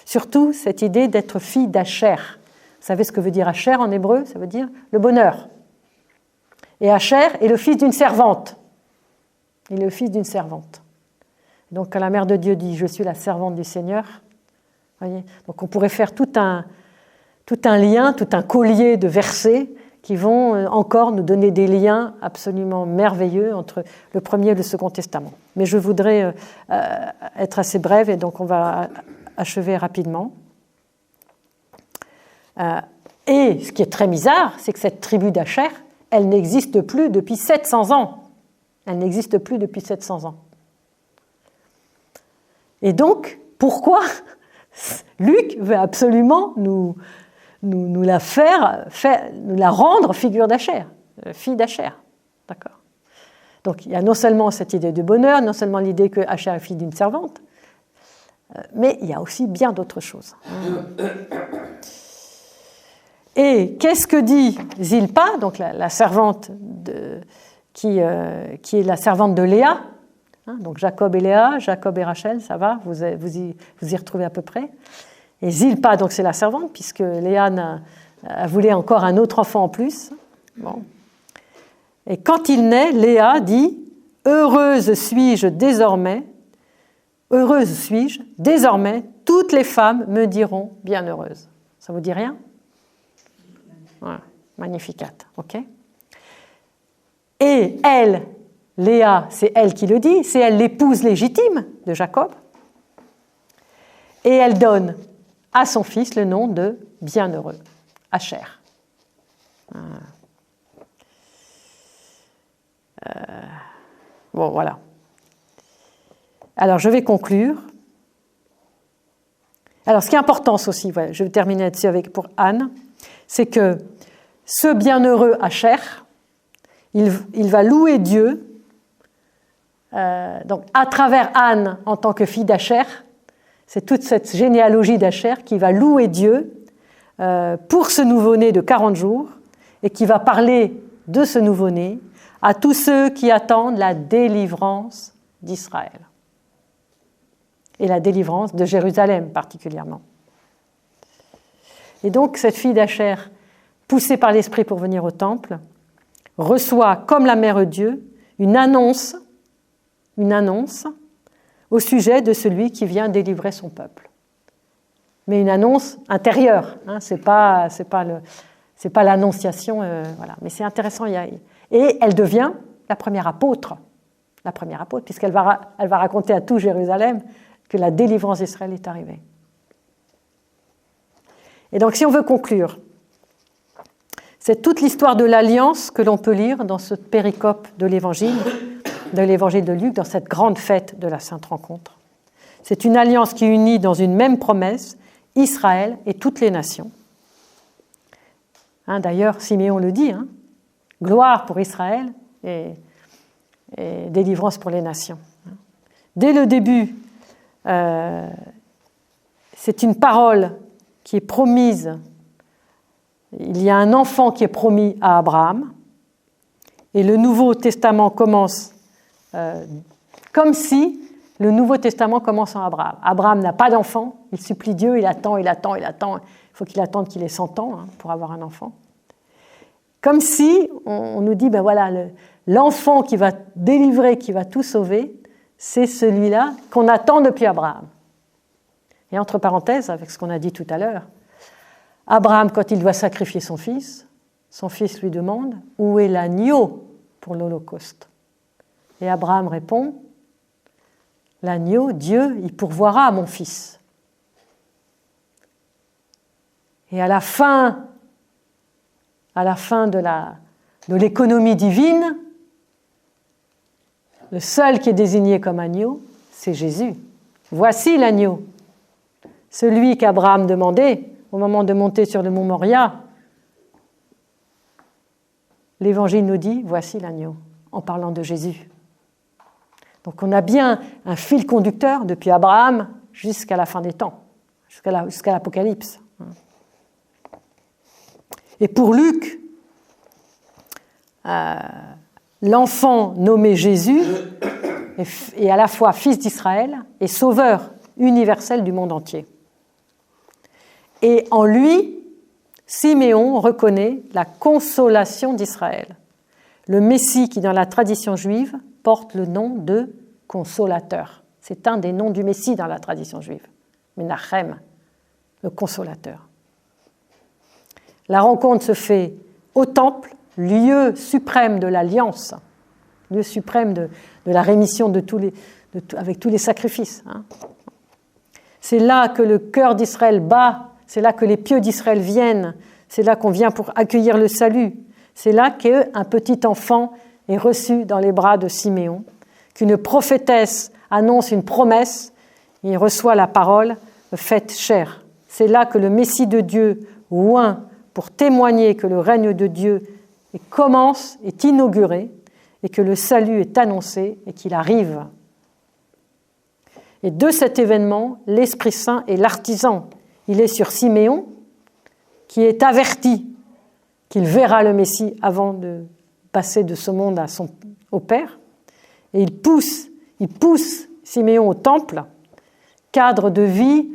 Surtout, cette idée d'être fille d'Acher. Vous savez ce que veut dire Acher en hébreu? Ça veut dire le bonheur. Et Acher est le fils d'une servante. Il est le fils d'une servante. Donc, quand la Mère de Dieu dit « Je suis la servante du Seigneur », voyez, donc on pourrait faire tout un lien, tout un collier de versets qui vont encore nous donner des liens absolument merveilleux entre le Premier et le Second Testament. Mais je voudrais être assez brève et donc on va achever rapidement. Et ce qui est très bizarre, c'est que cette tribu d'Acher, elle n'existe plus depuis 700 ans. Elle n'existe plus depuis 700 ans. Et donc, pourquoi Luc veut absolument nous la nous la rendre figure d'Acher, fille d'Acher. D'accord. Donc il y a non seulement cette idée de bonheur, non seulement l'idée que Acher est fille d'une servante, mais il y a aussi bien d'autres choses. Et qu'est-ce que dit Zilpa, donc la servante qui est la servante de Léa, donc Jacob et Léa, Jacob et Rachel, ça va, vous y retrouvez à peu près. Et Zilpa, donc c'est la servante, puisque Léa voulait encore un autre enfant en plus. Bon. Et quand il naît, Léa dit « Heureuse suis-je désormais, toutes les femmes me diront bienheureuse. » Ça vous dit rien? Ouais. Magnificat, ok. Et elle, Léa, c'est elle qui le dit, c'est elle l'épouse légitime de Jacob. Et elle donne à son fils le nom de bienheureux, Asher. Bon, voilà. Alors, je vais conclure. Alors, ce qui est important aussi, ouais, je vais terminer là-dessus pour Anne, c'est que ce bienheureux Asher, il va louer Dieu. Donc, à travers Anne, en tant que fille d'Asher, c'est toute cette généalogie d'Asher qui va louer Dieu pour ce nouveau-né de 40 jours et qui va parler de ce nouveau-né à tous ceux qui attendent la délivrance d'Israël. Et la délivrance de Jérusalem particulièrement. Et donc, cette fille d'Asher, poussée par l'Esprit pour venir au temple, reçoit, comme la Mère Dieu, une annonce au sujet de celui qui vient délivrer son peuple. Mais une annonce intérieure, hein, c'est pas l'annonciation, voilà. Mais c'est intéressant. Et elle devient la première apôtre, puisqu'elle va raconter à tout Jérusalem que la délivrance d'Israël est arrivée. Et donc, si on veut conclure, c'est toute l'histoire de l'alliance que l'on peut lire dans ce péricope de l'évangile de Luc, dans cette grande fête de la Sainte Rencontre. C'est une alliance qui unit dans une même promesse Israël et toutes les nations. Hein, d'ailleurs, Siméon le dit, hein, gloire pour Israël et délivrance pour les nations. Dès le début, c'est une parole qui est promise. Il y a un enfant qui est promis à Abraham, et le Nouveau Testament commence comme si le Nouveau Testament commence en Abraham. Abraham n'a pas d'enfant, il supplie Dieu, il attend. Il faut qu'il attende qu'il ait 100 ans pour avoir un enfant. Comme si on nous dit, ben voilà, l'enfant qui va délivrer, qui va tout sauver, c'est celui-là qu'on attend depuis Abraham. Et entre parenthèses, avec ce qu'on a dit tout à l'heure, Abraham, quand il doit sacrifier son fils lui demande « Où est l'agneau pour l'Holocauste ?» Et Abraham répond « L'agneau, Dieu, il pourvoira à mon fils. » Et à la fin de l'économie divine, le seul qui est désigné comme agneau, c'est Jésus. Voici l'agneau, celui qu'Abraham demandait au moment de monter sur le mont Moria. L'Évangile nous dit, voici l'agneau, en parlant de Jésus. Donc on a bien un fil conducteur depuis Abraham jusqu'à la fin des temps, jusqu'à l'Apocalypse. Et pour Luc, l'enfant nommé Jésus est à la fois fils d'Israël et sauveur universel du monde entier. Et en lui, Siméon reconnaît la consolation d'Israël, le Messie qui, dans la tradition juive, porte le nom de consolateur. C'est un des noms du Messie dans la tradition juive, Menachem, le consolateur. La rencontre se fait au temple, lieu suprême de l'alliance, lieu suprême de la rémission avec tous les sacrifices. C'est là que le cœur d'Israël bat, c'est là que les pieux d'Israël viennent, c'est là qu'on vient pour accueillir le salut. C'est là qu'un petit enfant est reçu dans les bras de Siméon, qu'une prophétesse annonce une promesse, et il reçoit la parole faite chair. C'est là que le Messie de Dieu oint pour témoigner que le règne de Dieu commence, est inauguré, et que le salut est annoncé et qu'il arrive. Et de cet événement, l'Esprit Saint est l'artisan. Il est sur Siméon, qui est averti qu'il verra le Messie avant de passer de ce monde au Père. Et il pousse Siméon au temple, cadre de vie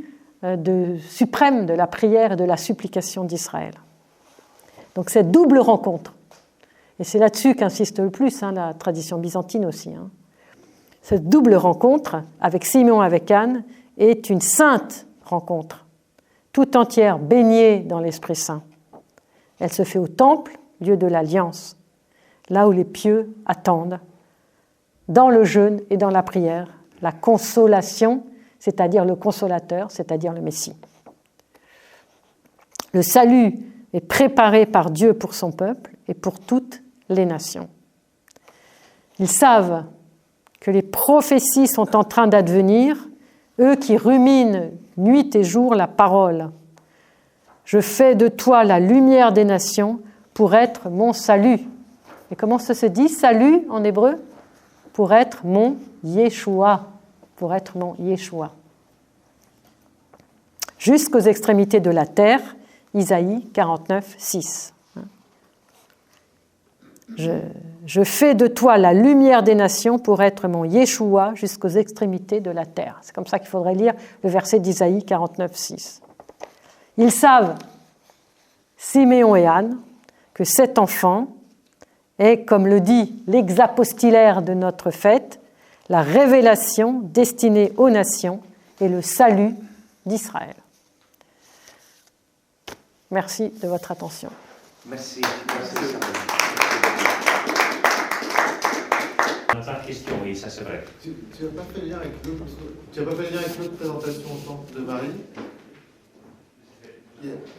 suprême de la prière et de la supplication d'Israël. Donc cette double rencontre Et c'est là-dessus qu'insiste le plus la tradition byzantine aussi. Cette double rencontre avec Siméon et avec Anne est une sainte rencontre, tout entière baignée dans l'Esprit Saint. Elle se fait au temple, lieu de l'alliance, là où les pieux attendent, dans le jeûne et dans la prière, la consolation, c'est-à-dire le consolateur, c'est-à-dire le Messie. Le salut est préparé par Dieu pour son peuple et pour toutes les nations. Ils savent que les prophéties sont en train d'advenir, eux qui ruminent nuit et jour la parole. Je fais de toi la lumière des nations pour être mon salut. Et comment ça se dit, salut en hébreu? Pour être mon Yeshua. Pour être mon Yeshua. Jusqu'aux extrémités de la terre, Isaïe 49, 6. Je fais de toi la lumière des nations pour être mon Yeshua jusqu'aux extrémités de la terre. C'est comme ça qu'il faudrait lire le verset d'Isaïe 49, 6. Ils savent, Siméon et Anne, que cet enfant est, comme le dit l'exapostilaire de notre fête, la révélation destinée aux nations et le salut d'Israël. Merci de votre attention. Merci. Merci. Pas de question, oui, ça c'est vrai. Tu n'as pas fait le lien avec l'autre présentation au temple de Marie.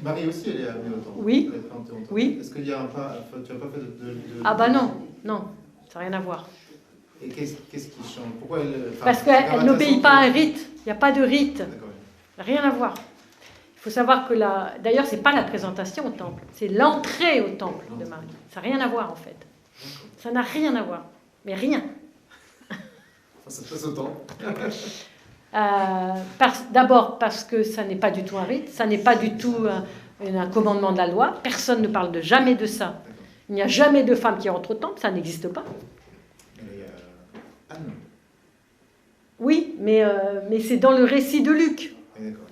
Marie aussi, elle est amenée au temple. Oui. Elle est présentée au temple. Oui. Est-ce qu'il y a un pas, tu n'as pas fait de... Ah bah non, ça n'a rien à voir. Et qu'est-ce qui change? Pourquoi elle... Parce qu'elle n'obéit pas à un rite. Il n'y a pas de rite. D'accord. Rien à voir. Il faut savoir que d'ailleurs, ce n'est pas la présentation au temple, c'est l'entrée au temple de Marie. Ça n'a rien à voir en fait. Ça n'a rien à voir. Mais rien. Ça se passe au temple. D'abord parce que ça n'est pas du tout un rite, ça n'est pas du tout un commandement de la loi. Personne ne parle jamais de ça. Il n'y a jamais de femme qui entre au temple, ça n'existe pas. Et Anne. Oui, mais c'est dans le récit de Luc. D'accord.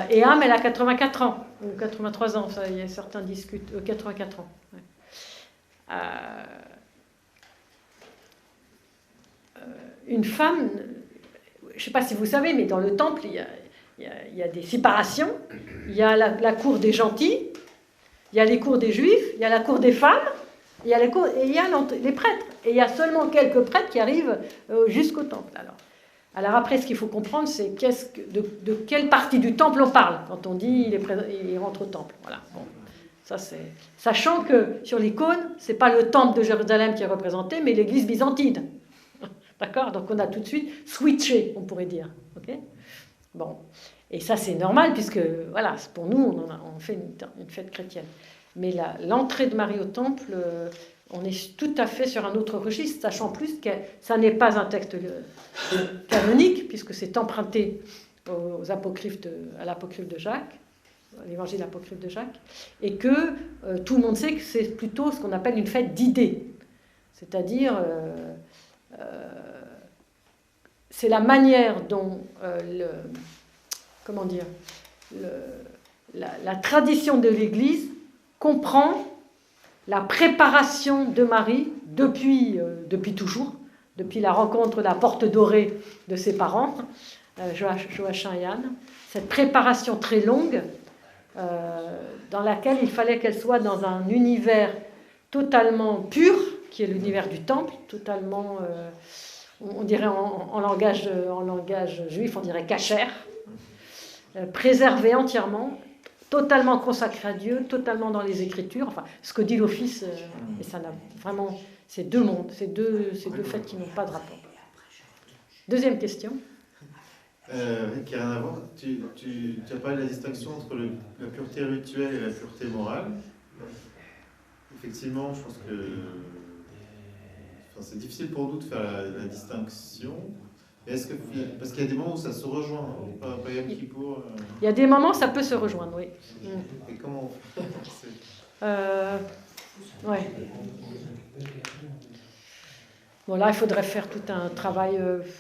Et Anne, elle a 84 ans, ou 83 ans, ça, il y a certains discutent, 84 ans. Ouais. Une femme, je ne sais pas si vous savez, mais dans le temple, il y a des séparations. Il y a la cour des gentils, il y a les cours des juifs, il y a la cour des femmes, il y a les prêtres. Et il y a seulement quelques prêtres qui arrivent jusqu'au temple. Alors après, ce qu'il faut comprendre, c'est de quelle partie du temple on parle quand on dit il rentre au temple. Voilà. Bon. Ça, sachant que sur l'icône, ce n'est pas le temple de Jérusalem qui est représenté, mais l'église byzantine. D'accord? Donc on a tout de suite switché, on pourrait dire. Okay? Bon. Et ça, c'est normal, puisque voilà, pour nous, on fait une fête chrétienne. Mais l'entrée de Marie au temple, on est tout à fait sur un autre registre, sachant plus que ça n'est pas un texte canonique, puisque c'est emprunté à l'apocryphe de Jacques, l'évangile apocryphe de Jacques, et que tout le monde sait que c'est plutôt ce qu'on appelle une fête d'idées. C'est-à-dire, c'est la manière dont la tradition de l'Église comprend la préparation de Marie depuis toujours, depuis la rencontre, la porte dorée de ses parents, Joachim et Anne, cette préparation très longue dans laquelle il fallait qu'elle soit dans un univers totalement pur, qui est l'univers du temple, totalement, on dirait en langage juif, on dirait cachère, préservé entièrement, totalement consacré à Dieu, totalement dans les Écritures, enfin, ce que dit l'Office, et ça n'a vraiment, c'est deux mondes, c'est deux faits qui n'ont pas de rapport. Deuxième question. Qui n'a rien à voir, tu as parlé de la distinction entre la pureté rituelle et la pureté morale. Effectivement, je pense que c'est difficile pour nous de faire la distinction. Parce qu'il y a des moments où ça se rejoint, pas Yom Kippour. Il y a des moments où ça peut se rejoindre, oui. Et comment ouais. Bon, là, il faudrait faire tout un travail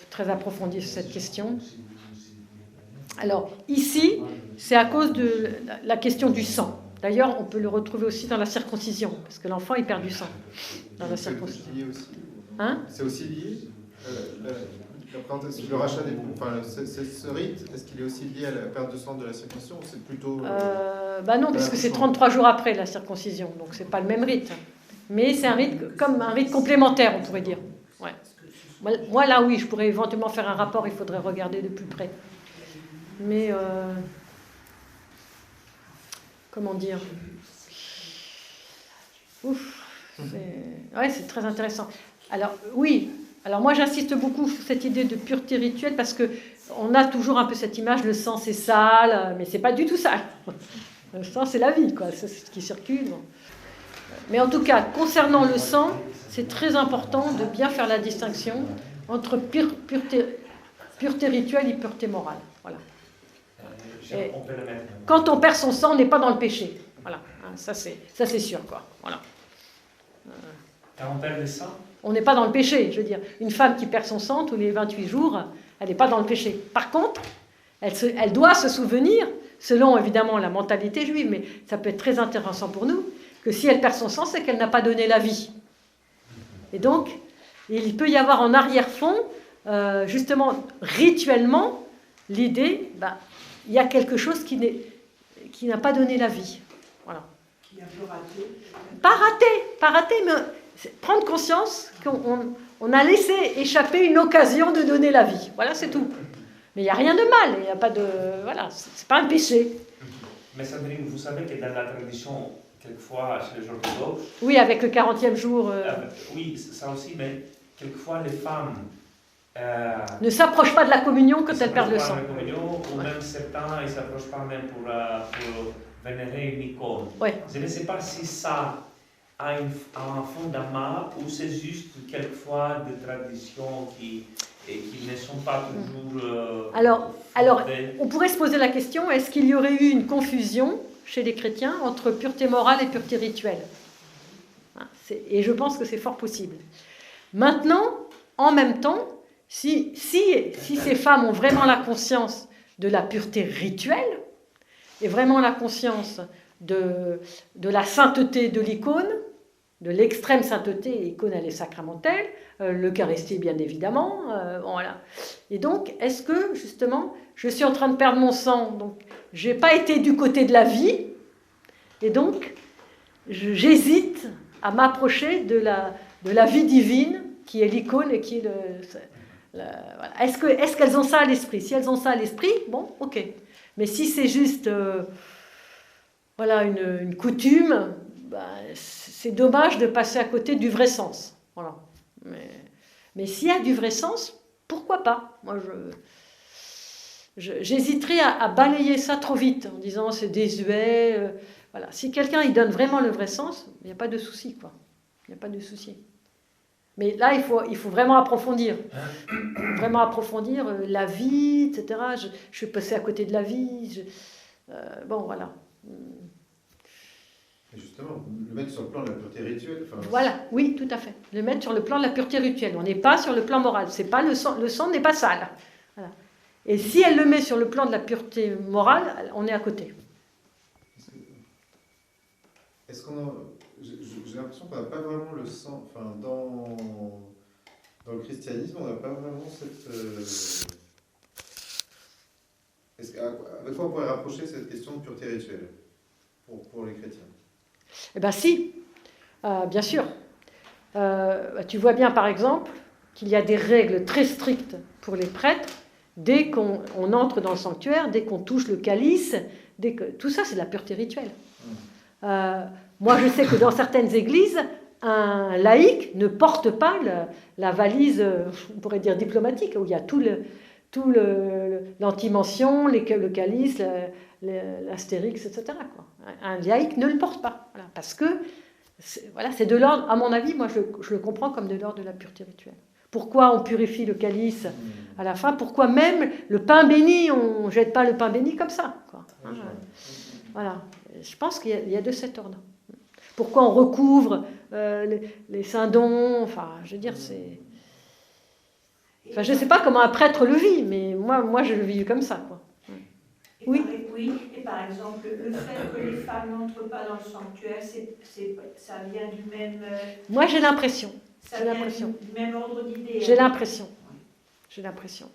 très approfondi sur cette question. Alors, ici, c'est à cause de la question du sang, D'ailleurs, on peut le retrouver aussi dans la circoncision, parce que l'enfant, il perd du sang dans la circoncision. C'est lié aussi. Hein? C'est aussi lié le rachat des... Enfin, ce rite, est-ce qu'il est aussi lié à la perte de sang de la circoncision ou c'est plutôt... Bah non, puisque c'est 33 jours après la circoncision, donc c'est pas le même rite. Mais c'est un rite comme un rite complémentaire, on pourrait dire. Ouais. Moi, là, oui, je pourrais éventuellement faire un rapport, il faudrait regarder de plus près. Mais... comment dire? Ouf, c'est très intéressant. Alors, oui, alors moi j'insiste beaucoup sur cette idée de pureté rituelle parce qu'on a toujours un peu cette image, le sang c'est sale, mais c'est pas du tout sale. Le sang c'est la vie, quoi, c'est ce qui circule. Mais en tout cas, concernant le sang, c'est très important de bien faire la distinction entre pureté rituelle et pureté morale. Voilà. Et quand on perd son sang, on n'est pas dans le péché. Voilà, ça c'est sûr, quoi. Voilà. Quand on perd le sang, on n'est pas dans le péché, je veux dire. Une femme qui perd son sang tous les 28 jours, elle n'est pas dans le péché. Par contre, elle doit se souvenir, selon évidemment la mentalité juive, mais ça peut être très intéressant pour nous, que si elle perd son sang, c'est qu'elle n'a pas donné la vie. Et donc, il peut y avoir en arrière-fond, justement, rituellement, l'idée, il y a quelque chose qui n'a pas donné la vie. Voilà. Qui a peu raté. Pas raté, mais prendre conscience qu'on a laissé échapper une occasion de donner la vie. Voilà, c'est tout. Mais il n'y a rien de mal, il n'y a pas de... Voilà, c'est pas un péché. Mais Sandrine, vous savez que dans la tradition, quelquefois, chez les orthodoxes... Oui, avec le 40e jour... oui, ça aussi, mais quelquefois, les femmes... ne s'approchent pas de la communion quand elles perdent le sang. La communion, ou même certains, ils ne s'approchent pas même pour vénérer une icône. Ouais. Je ne sais pas si ça a un fondement ou c'est juste quelquefois des traditions qui ne sont pas toujours... Alors, on pourrait se poser la question, est-ce qu'il y aurait eu une confusion chez les chrétiens entre pureté morale et pureté rituelle? Et je pense que c'est fort possible. Maintenant, en même temps, si ces femmes ont vraiment la conscience de la pureté rituelle et vraiment la conscience de la sainteté de l'icône, de l'extrême sainteté, l'icône elle est sacramentelle, l'Eucharistie bien évidemment, voilà. Et donc, est-ce que justement, je suis en train de perdre mon sang, donc je n'ai pas été du côté de la vie, et donc j'hésite à m'approcher de la vie divine qui est l'icône et qui est voilà. Est-ce qu'elles ont ça à l'esprit? Si elles ont ça à l'esprit, bon, ok. Mais si c'est juste voilà, une coutume, c'est dommage de passer à côté du vrai sens. Voilà. Mais s'il y a du vrai sens, pourquoi pas? Moi, j'hésiterais à balayer ça trop vite en disant c'est désuet. Voilà. Si quelqu'un il donne vraiment le vrai sens, il n'y a pas de souci, quoi. Il n'y a pas de souci. Mais là, il faut vraiment approfondir. Vraiment approfondir la vie, etc. Je suis passée à côté de la vie. Bon, voilà. Et justement, le mettre sur le plan de la pureté rituelle. Voilà, oui, tout à fait. Le mettre sur le plan de la pureté rituelle. On n'est pas sur le plan moral. C'est pas le sang n'est pas sale. Voilà. Et si elle le met sur le plan de la pureté morale, on est à côté. Est-ce qu'on a... J'ai l'impression qu'on n'a pas vraiment le sang... Enfin, dans le christianisme, on n'a pas vraiment cette... Avec quoi on pourrait rapprocher cette question de pureté rituelle pour les chrétiens? Eh bien si, bien sûr. Tu vois bien par exemple qu'il y a des règles très strictes pour les prêtres dès qu'on entre dans le sanctuaire, dès qu'on touche le calice, tout ça c'est de la pureté rituelle. Moi je sais que dans certaines églises, un laïc ne porte pas la valise, on pourrait dire diplomatique, où il y a tout l'anti-mention, le calice, l'astérix, etc. quoi. Un laïc ne le porte pas, voilà, parce que c'est de l'ordre, à mon avis, moi je le comprends comme de l'ordre de la pureté rituelle. Pourquoi on purifie le calice à la fin? Pourquoi même le pain béni, on ne jette pas le pain béni comme ça, quoi. Voilà, je pense qu'il y a de cet ordre. Pourquoi on recouvre les saints-dons? Enfin, je veux dire, c'est... Enfin, je ne sais pas comment un prêtre le vit, mais moi je le vis comme ça, quoi. Oui. Oui, et par exemple, le fait que les femmes n'entrent pas dans le sanctuaire, ça vient du même... Moi, j'ai l'impression. ça J'ai vient l'impression. du même ordre d'idée. J'ai l'impression. J'ai l'impression.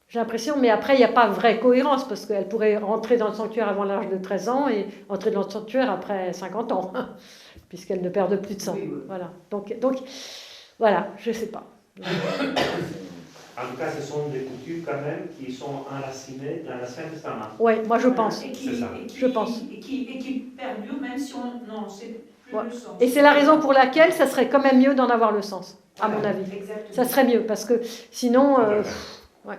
J'ai l'impression, mais après, il n'y a pas vraie cohérence, parce qu'elle pourrait rentrer dans le sanctuaire avant l'âge de 13 ans et entrer dans le sanctuaire après 50 ans, puisqu'elle ne perd plus de sang. Oui, oui. Voilà. Donc, voilà, je ne sais pas. En tout cas, ce sont des coutumes quand même qui sont enracinées dans l'Ancien Testament. Oui, moi je pense. Et C'est ça. Je pense. Et qui perdurent, même si on... Non, c'est plus Ouais. le sens. Et c'est la raison pour laquelle ça serait quand même mieux d'en avoir le sens, à mon avis. Exactement. Ça serait mieux, parce que sinon, ouais.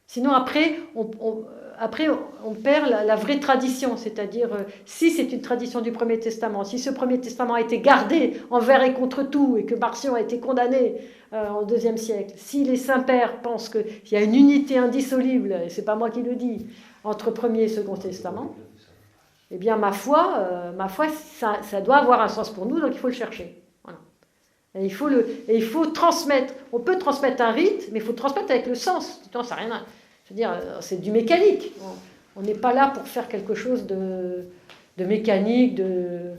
Sinon après, on perd la vraie tradition, c'est-à-dire si c'est une tradition du Premier Testament, si ce Premier Testament a été gardé envers et contre tout, et que Marcion a été condamné au IIe siècle, si les saints-pères pensent qu'il y a une unité indissoluble, et c'est pas moi qui le dis, entre Premier et Second Testament, eh bien ma foi ça doit avoir un sens pour nous, donc il faut le chercher. Voilà. Et il faut transmettre. On peut transmettre un rite, mais il faut transmettre avec le sens. Sinon, ça n'a rien à... Je veux dire, c'est du mécanique. On n'est pas là pour faire quelque chose de mécanique, de...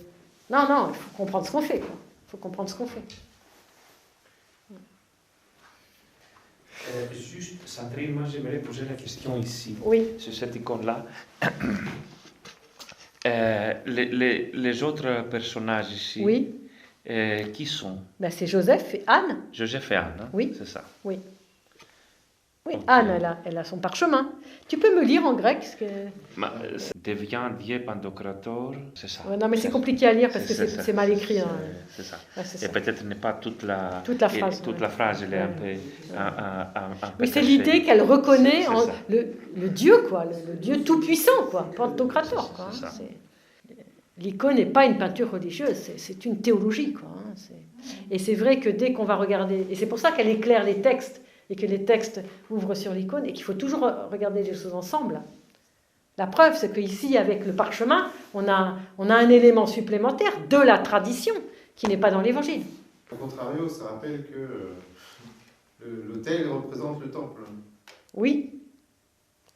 Non, il faut comprendre ce qu'on fait. Il faut comprendre ce qu'on fait. Juste, Sandrine, moi j'aimerais poser la question ici, Oui. sur cette icône-là. Les autres personnages ici, Oui. Qui sont? Ben, c'est Joseph et Anne. Joseph et Anne, hein? Oui. C'est ça. Oui. Oui, Ok. Anne, elle a son parchemin. Tu peux me lire en grec ce que... Devient Dieu Pantocrator, c'est ça. Ouais, non, mais c'est compliqué à lire parce que c'est mal écrit. Hein. C'est ça. Ouais, c'est Et ça. peut-être n'est pas toute la phrase. Toute ouais. la phrase, elle est un Ouais. peu. Un peu Mais c'est cachée. l'idée qu'elle reconnaît C'est en ça. le Dieu, quoi, le Dieu tout-puissant, quoi, Pantocrator. Quoi, C'est hein, ça. l'icône n'est pas une peinture religieuse, c'est une théologie, quoi. Hein, et c'est vrai que dès qu'on va regarder, et c'est pour ça qu'elle éclaire les textes et que les textes ouvrent sur l'icône et qu'il faut toujours regarder les choses ensemble. La preuve, c'est qu'ici, avec le parchemin, on a un élément supplémentaire de la tradition qui n'est pas dans l'Évangile. Au contrario, ça rappelle que l'autel représente le temple. Oui,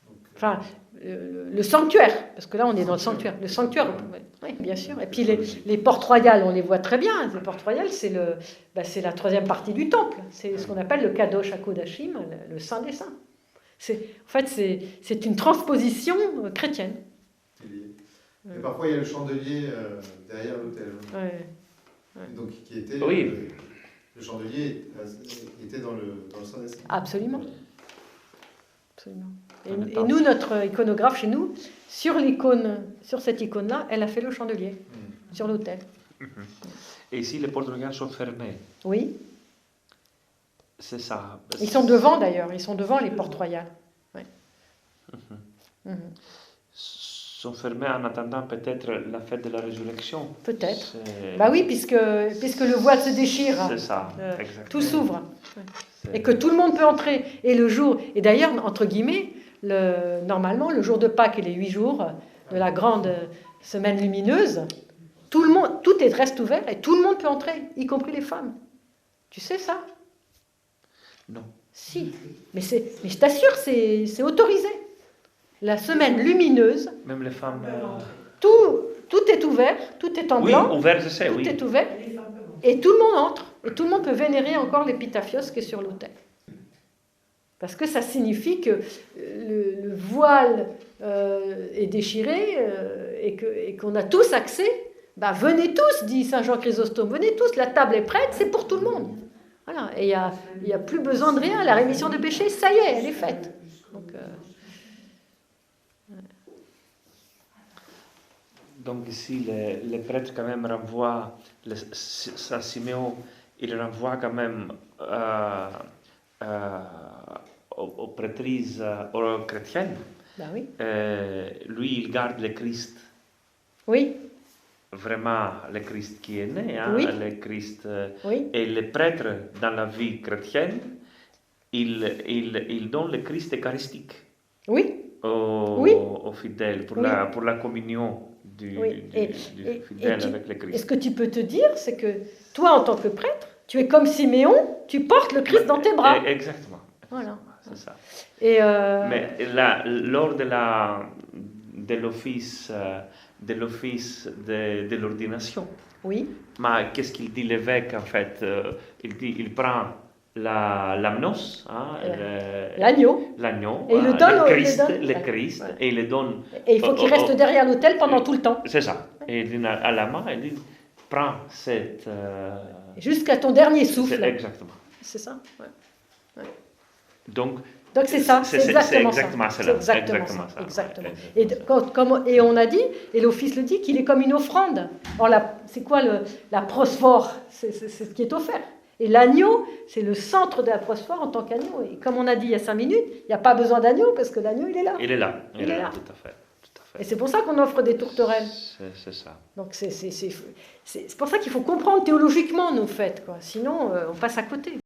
Donc, enfin, le sanctuaire, parce que là, on est dans le sanctuaire. Le sanctuaire, oui, bien sûr. Et puis les portes royales, on les voit très bien. Les portes royales, c'est la troisième partie du temple. C'est ce qu'on appelle le Kadosh HaKodashim, le Saint des Saints. En fait, c'est une transposition chrétienne. c'est lié. Et parfois, il y a le chandelier derrière l'autel. Ouais. Donc, qui était. Oui. Le chandelier était dans le Saint des Saints. Absolument. Absolument. On est Et pas- nous, notre iconographe chez nous, sur cette icône-là, elle a fait le chandelier sur l'autel. Et ici, les portes royales sont fermées. Oui. C'est ça. Ils sont devant d'ailleurs, ils sont devant les portes royales. Ouais. Mhm. Sont fermées en attendant peut-être la fête de la résurrection. Peut-être. C'est- Bah oui, puisque le voile se déchire, C'est ça, tout exactement. s'ouvre. C'est- Et que tout le monde peut entrer. Et le jour, et d'ailleurs, entre guillemets, normalement, le jour de Pâques et les 8 jours de la grande semaine lumineuse, tout reste ouvert et tout le monde peut entrer, y compris les femmes. Tu sais ça? Non. Si. Mais je t'assure, c'est autorisé. La semaine lumineuse, Même les femmes. tout est ouvert, tout est en Oui, blanc, ouvert, je sais, tout oui. est ouvert, et tout le monde entre, et tout le monde peut vénérer encore l'épitaphios qui est sur l'autel. Parce que ça signifie que le voile est déchiré et qu'on a tous accès. Bah, venez tous, dit Saint Jean Chrysostome, venez tous, la table est prête, c'est pour tout le monde. Voilà, et il n'y a plus besoin de rien, la rémission de péché, ça y est, elle est faite. Donc ici, les prêtres quand même renvoient, Saint Siméon, il renvoie quand même aux prêtrises, aux chrétiennes. Bah oui. Lui, il garde le Christ, Oui, vraiment le Christ qui est né, hein, Oui. le Christ. oui, Et les prêtres, dans la vie chrétienne, ils donnent le Christ eucharistique oui. aux fidèles pour, Oui. pour la communion du Oui. Et fidèle tu- avec le Et Christ. ce que tu peux te dire, c'est que toi, en tant que prêtre, tu es comme Siméon, tu portes le Christ dans tes bras. Exactement. Voilà. c'est ça. Et Mais lors de l'office de l'ordination, oui, mais qu'est-ce qu'il dit l'évêque en fait? Il prend l'amnos, hein, l'agneau, l'agneau, Et il le donne le Christ, Ouais. et il le donne. et il faut qu'il reste derrière l'autel pendant tout le temps, C'est ça. Et il dit à la main, il dit prends cette. jusqu'à ton dernier souffle. Exactement. C'est ça. Ouais. Donc, Donc c'est ça, c'est exactement ça. ça. C'est exactement Exactement ça. ça. Exactement. Ouais, Et on a dit, et l'Office le dit, qu'il est comme une offrande. Or, c'est quoi la prosphore? C'est ce qui est offert. Et l'agneau, c'est le centre de la prosphore en tant qu'agneau. Et comme on a dit il y a 5 minutes, il n'y a pas besoin d'agneau parce que l'agneau, il est là. Il est là. Il est là. Tout à fait. Et c'est pour ça qu'on offre des tourterelles. C'est ça. Donc c'est pour ça qu'il faut comprendre théologiquement nos fêtes, quoi. Sinon on passe à côté.